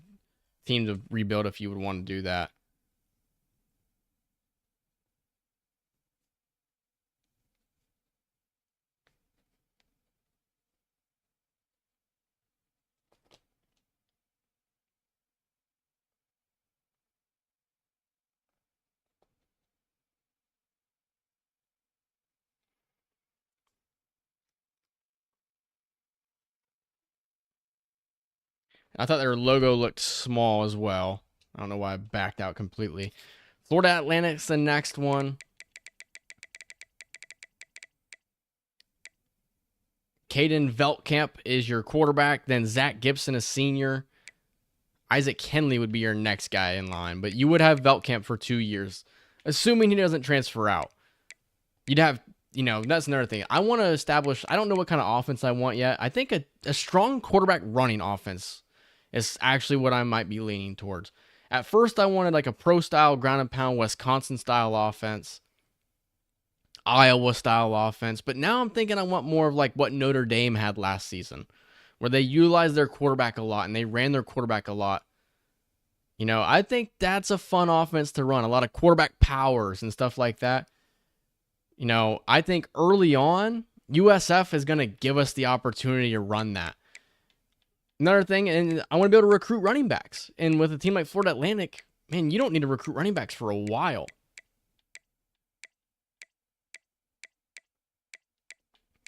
team to rebuild if you would want to do that. I thought their logo looked small as well. I don't know why I backed out completely. Florida Atlantic's the next one. Caden Veltkamp is your quarterback. Then Zach Gibson, a senior. Isaac Henley would be your next guy in line. But you would have Veltkamp for 2 years. Assuming he doesn't transfer out. You'd have, that's another thing. I want to establish, I don't know what kind of offense I want yet. I think a strong quarterback running offense is actually what I might be leaning towards. At first, I wanted like a pro-style, ground and pound, Wisconsin-style offense. Iowa-style offense. But now I'm thinking I want more of like what Notre Dame had last season, where they utilized their quarterback a lot and they ran their quarterback a lot. You know, I think that's a fun offense to run. A lot of quarterback powers and stuff like that. You know, I think early on, USF is going to give us the opportunity to run that. Another thing, and I want to be able to recruit running backs. And with a team like Florida Atlantic, man, you don't need to recruit running backs for a while.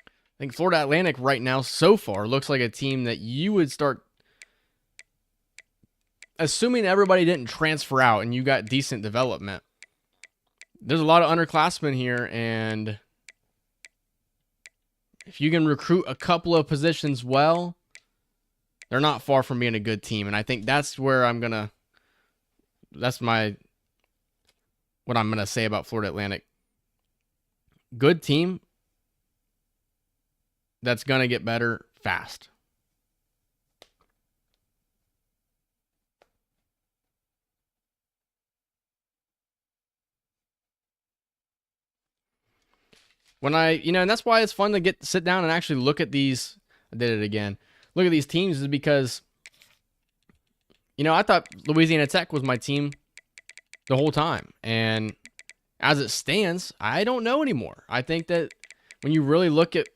I think Florida Atlantic right now, so far, looks like a team that you would start, assuming everybody didn't transfer out and you got decent development. There's a lot of underclassmen here, and if you can recruit a couple of positions well, they're not far from being a good team. And I think that's where that's what I'm going to say about Florida Atlantic. Good team that's going to get better fast. And that's why it's fun to sit down and actually look at these. I did it again. Look at these teams is because, I thought Louisiana Tech was my team the whole time. And as it stands, I don't know anymore. I think that when you really look at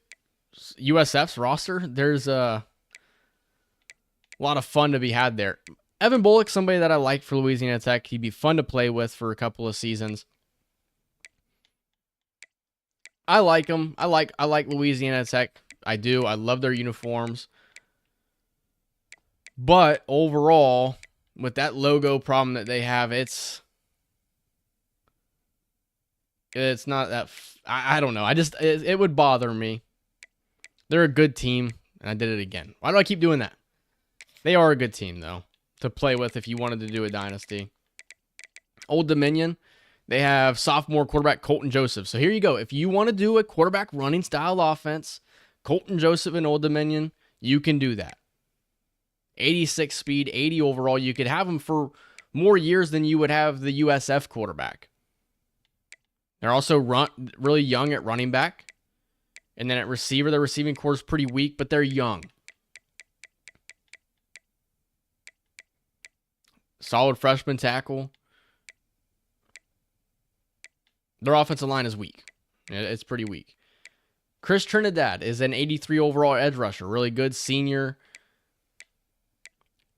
USF's roster, there's a lot of fun to be had there. Evan Bullock, somebody that I like for Louisiana Tech. He'd be fun to play with for a couple of seasons. I like him. I like Louisiana Tech. I do. I love their uniforms. But overall, with that logo problem that they have, it's not that. I don't know. It would bother me. They're a good team, and I did it again. Why do I keep doing that? They are a good team, though, to play with if you wanted to do a dynasty. Old Dominion, they have sophomore quarterback Colton Joseph. So here you go. If you want to do a quarterback running style offense, Colton Joseph and Old Dominion, you can do that. 86 speed, 80 overall. You could have him for more years than you would have the USF quarterback. They're also really young at running back. And then at receiver, their receiving core is pretty weak, but they're young. Solid freshman tackle. Their offensive line is weak. It's pretty weak. Chris Trinidad is an 83 overall edge rusher. Really good senior.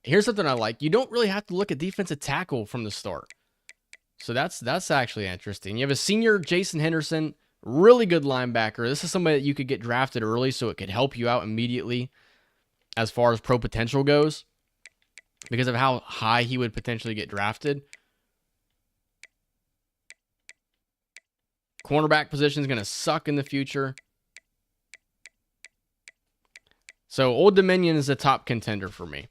Here's something I like. You don't really have to look at defensive tackle from the start. So that's actually interesting. You have a senior Jason Henderson, really good linebacker. This is somebody that you could get drafted early, so it could help you out immediately as far as pro potential goes because of how high he would potentially get drafted. Cornerback position is going to suck in the future. So Old Dominion is a top contender for me.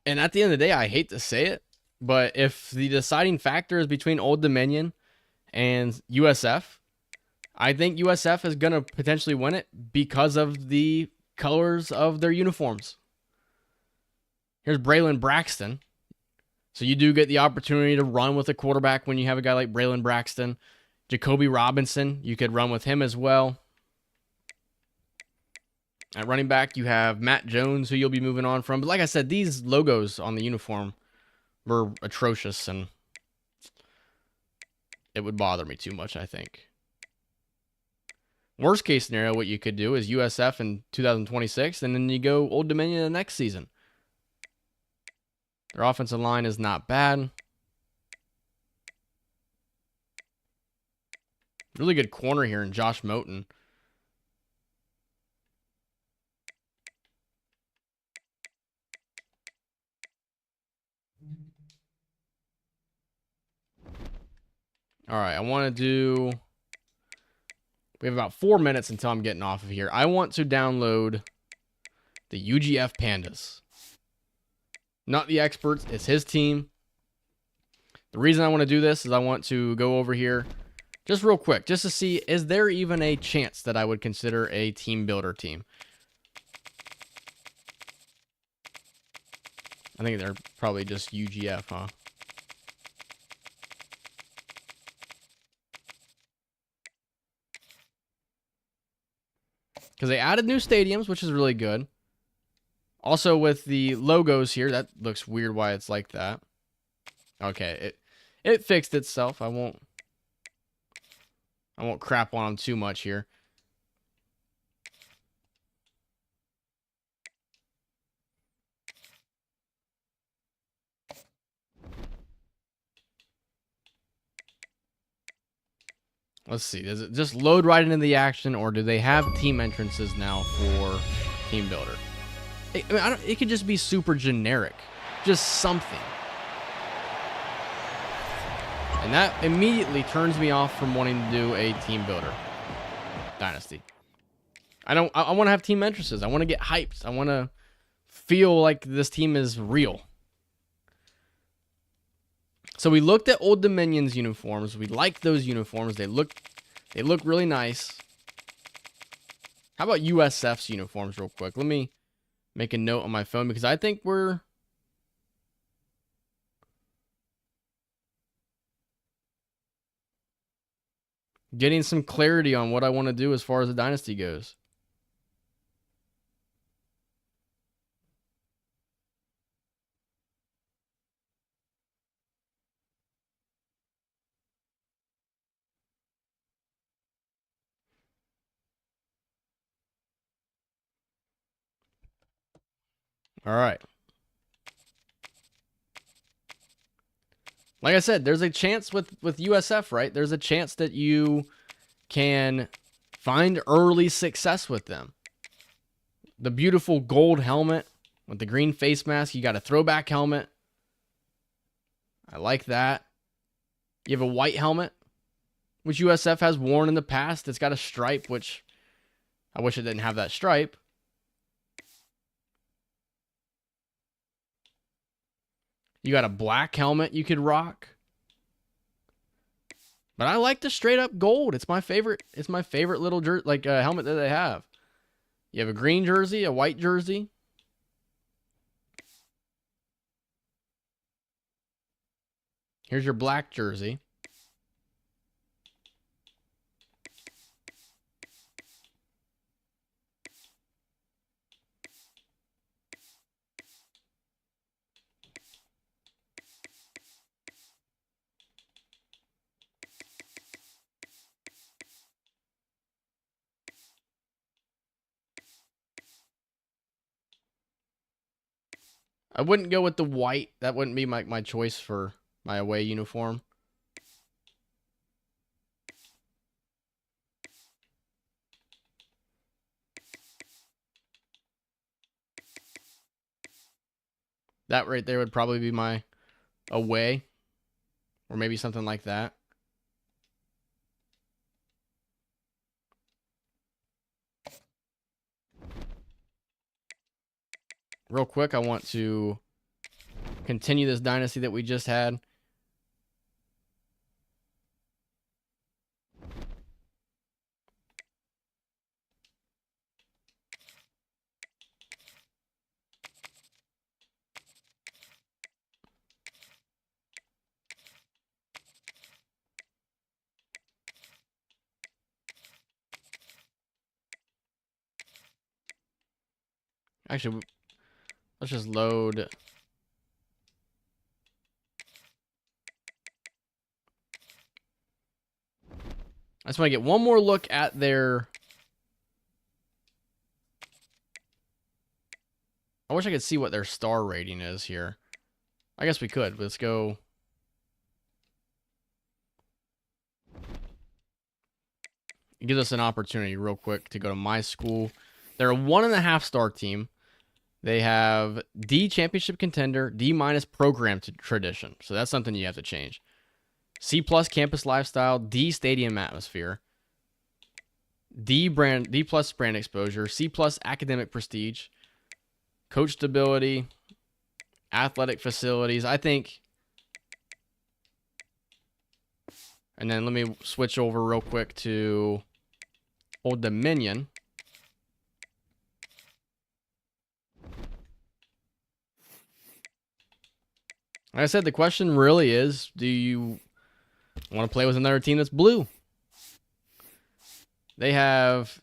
And at the end of the day, I hate to say it, but if the deciding factor is between Old Dominion and USF, I think USF is going to potentially win it because of the colors of their uniforms. Here's Braylon Braxton. So you do get the opportunity to run with a quarterback when you have a guy like Braylon Braxton. Jacoby Robinson, you could run with him as well. At running back, you have Matt Jones, who you'll be moving on from. But like I said, these logos on the uniform were atrocious, and it would bother me too much, I think. Worst case scenario, what you could do is USF in 2026, and then you go Old Dominion the next season. Their offensive line is not bad. Really good corner here in Josh Moten. All right, I want to do... We have about 4 minutes until I'm getting off of here. I want to download the UGF Pandas. not the experts. It's his team. The reason I want to do this is I want to go over here just real quick, just to see, is there even a chance that I would consider a team builder team? I think they're probably just UGF, huh? Because they added new stadiums, which is really good. Also, with the logos here, that looks weird why it's like that. Okay, it fixed itself. I won't crap on them too much here. Let's see. Does it just load right into the action, or do they have team entrances now for Team Builder? I mean, it could just be super generic. Just something. And that immediately turns me off from wanting to do a Team Builder Dynasty. I want to have team entrances. I want to get hyped. I want to feel like this team is real. So we looked at Old Dominion's uniforms. We like those uniforms. They look really nice. How about USF's uniforms real quick? Let me make a note on my phone because I think we're getting some clarity on what I want to do as far as the dynasty goes. All right. Like I said, there's a chance with USF, right? There's a chance that you can find early success with them. The beautiful gold helmet with the green face mask. You got a throwback helmet. I like that. You have a white helmet, which USF has worn in the past. It's got a stripe, which I wish it didn't have that stripe. You got a black helmet you could rock. But I like the straight up gold. It's my favorite. It's my favorite little helmet that they have. You have a green jersey, a white jersey. Here's your black jersey. I wouldn't go with the white. That wouldn't be my choice for my away uniform. That right there would probably be my away. Or maybe something like that. Real quick, I want to continue this dynasty that we just had. Actually, let's just load. I just want to get one more look at their... I wish I could see what their star rating is here. I guess we could. Let's go. It gives us an opportunity real quick to go to my school. They're a 1.5 star team. They have D championship contender, D- program tradition. So that's something you have to change. C+ campus lifestyle, D stadium atmosphere, D+ brand exposure, C+ academic prestige, coach stability, athletic facilities. I think, and then let me switch over real quick to Old Dominion. Like I said, the question really is, do you want to play with another team that's blue? They have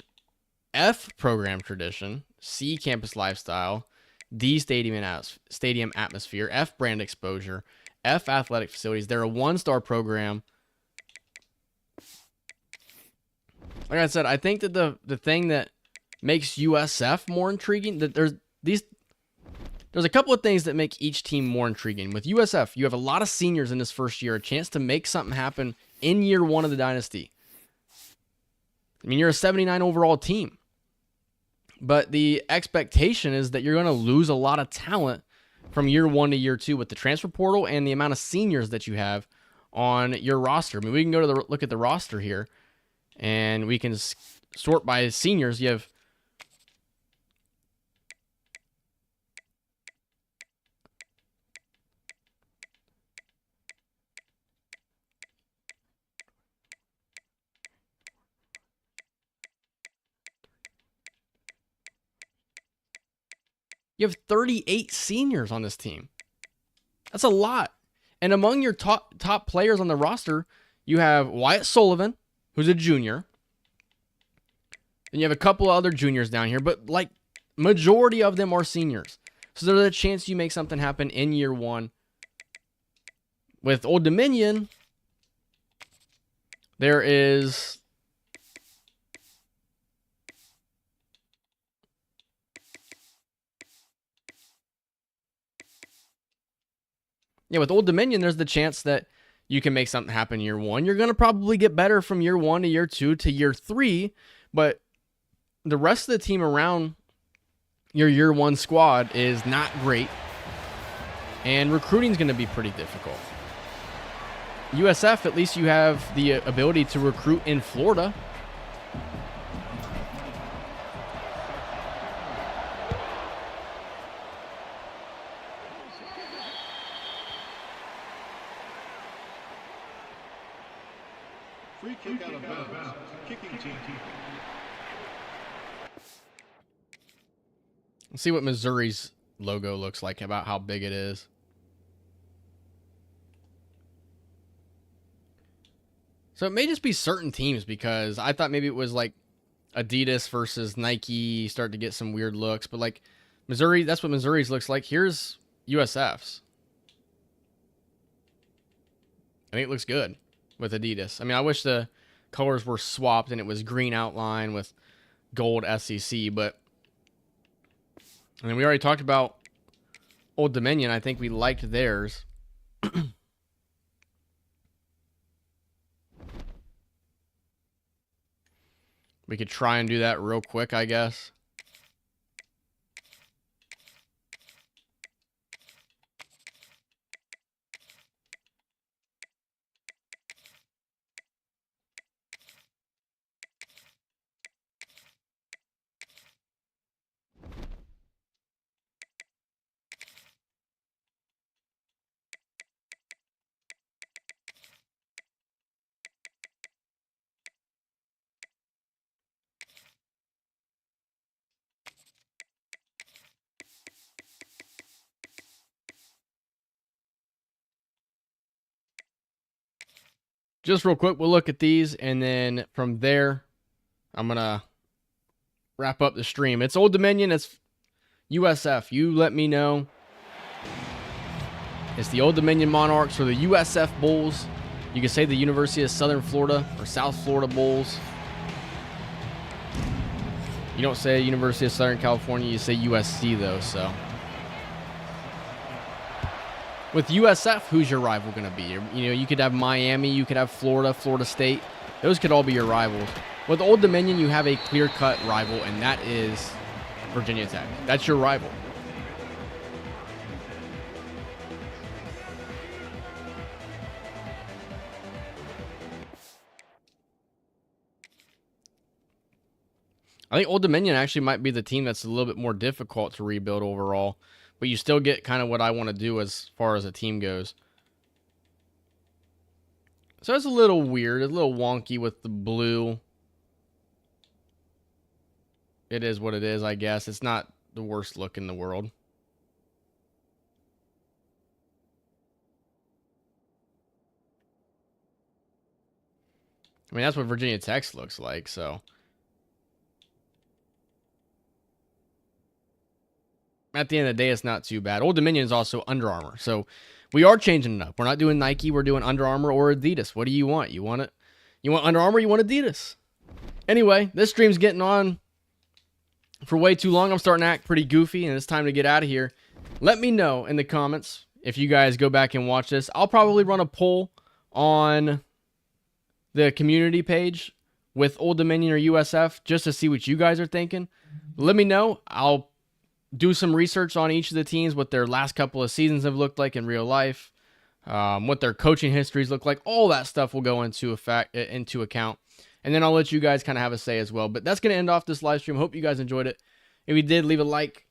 F, program tradition, C, campus lifestyle, D, stadium atmosphere, F, brand exposure, F, athletic facilities. They're a one-star program. Like I said, I think that the thing that makes USF more intriguing, that there's a couple of things that make each team more intriguing. With USF, you have a lot of seniors in this first year, a chance to make something happen in year one of the dynasty. I mean, you're a 79 overall team, but the expectation is that you're going to lose a lot of talent from year one to year two with the transfer portal and the amount of seniors that you have on your roster. I mean, we can go to look at the roster here, and we can sort by seniors. You have You have 38 seniors on this team. That's a lot. And among your top players on the roster, you have Wyatt Sullivan, who's a junior. And you have a couple of other juniors down here, but like majority of them are seniors. So there's a chance you make something happen in year one. With Old Dominion, there is with Old Dominion, there's the chance that you can make something happen year one. You're going to probably get better from year one to year two to year three, but the rest of the team around your year one squad is not great, and recruiting is going to be pretty difficult. USF, at least you have the ability to recruit in Florida. Free kick out of bounds. Kicking team. Let's see what Missouri's logo looks like, about how big it is. So it may just be certain teams, because I thought maybe it was like Adidas versus Nike start to get some weird looks, but like Missouri, that's what Missouri's looks like. Here's USF's. I think it looks good with Adidas. I mean, I wish the colors were swapped and it was green outline with gold SEC, but I mean, we already talked about Old Dominion. I think we liked theirs. We could try and do that real quick, I guess. Just real quick, we'll look at these, and then from there, I'm going to wrap up the stream. It's Old Dominion. It's USF. You let me know. It's the Old Dominion Monarchs or the USF Bulls. You can say the University of Southern Florida or South Florida Bulls. You don't say University of Southern California. You say USC, though, so. With USF, who's your rival going to be? You know, you could have Miami, you could have Florida, Florida State. Those could all be your rivals. With Old Dominion, you have a clear-cut rival, and that is Virginia Tech. That's your rival. I think Old Dominion actually might be the team that's a little bit more difficult to rebuild overall. but you still get kind of what I want to do as far as a team goes. So it's a little weird, a little wonky with the blue. It is what it is, I guess. It's not the worst look in the world. I mean, that's what Virginia Tech looks like, so. At the end of the day, it's not too bad. Old Dominion is also Under Armour, so we are changing it up. We're not doing Nike, we're doing Under Armour or Adidas. What do you want? You want it? You want Under Armour, you want Adidas. Anyway, this stream's getting on for way too long. I'm starting to act pretty goofy, and it's time to get out of here. Let me know in the comments if you guys go back and watch this. I'll probably run a poll on the community page with Old Dominion or USF just to see what you guys are thinking. Let me know. I'll do some research on each of the teams, what their last couple of seasons have looked like in real life, what their coaching histories look like. All that stuff will go into account. And then I'll let you guys kind of have a say as well. But that's going to end off this live stream. Hope you guys enjoyed it. If you did, leave a like,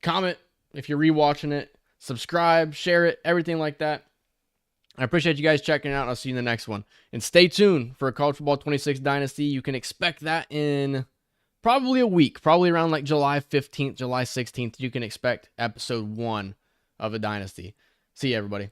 comment if you're rewatching it, subscribe, share it, everything like that. I appreciate you guys checking it out. I'll see you in the next one. And stay tuned for a College Football 26 Dynasty. You can expect that in probably a week, probably around like July 15th, July 16th. You can expect episode 1 of a Dynasty. See you, everybody.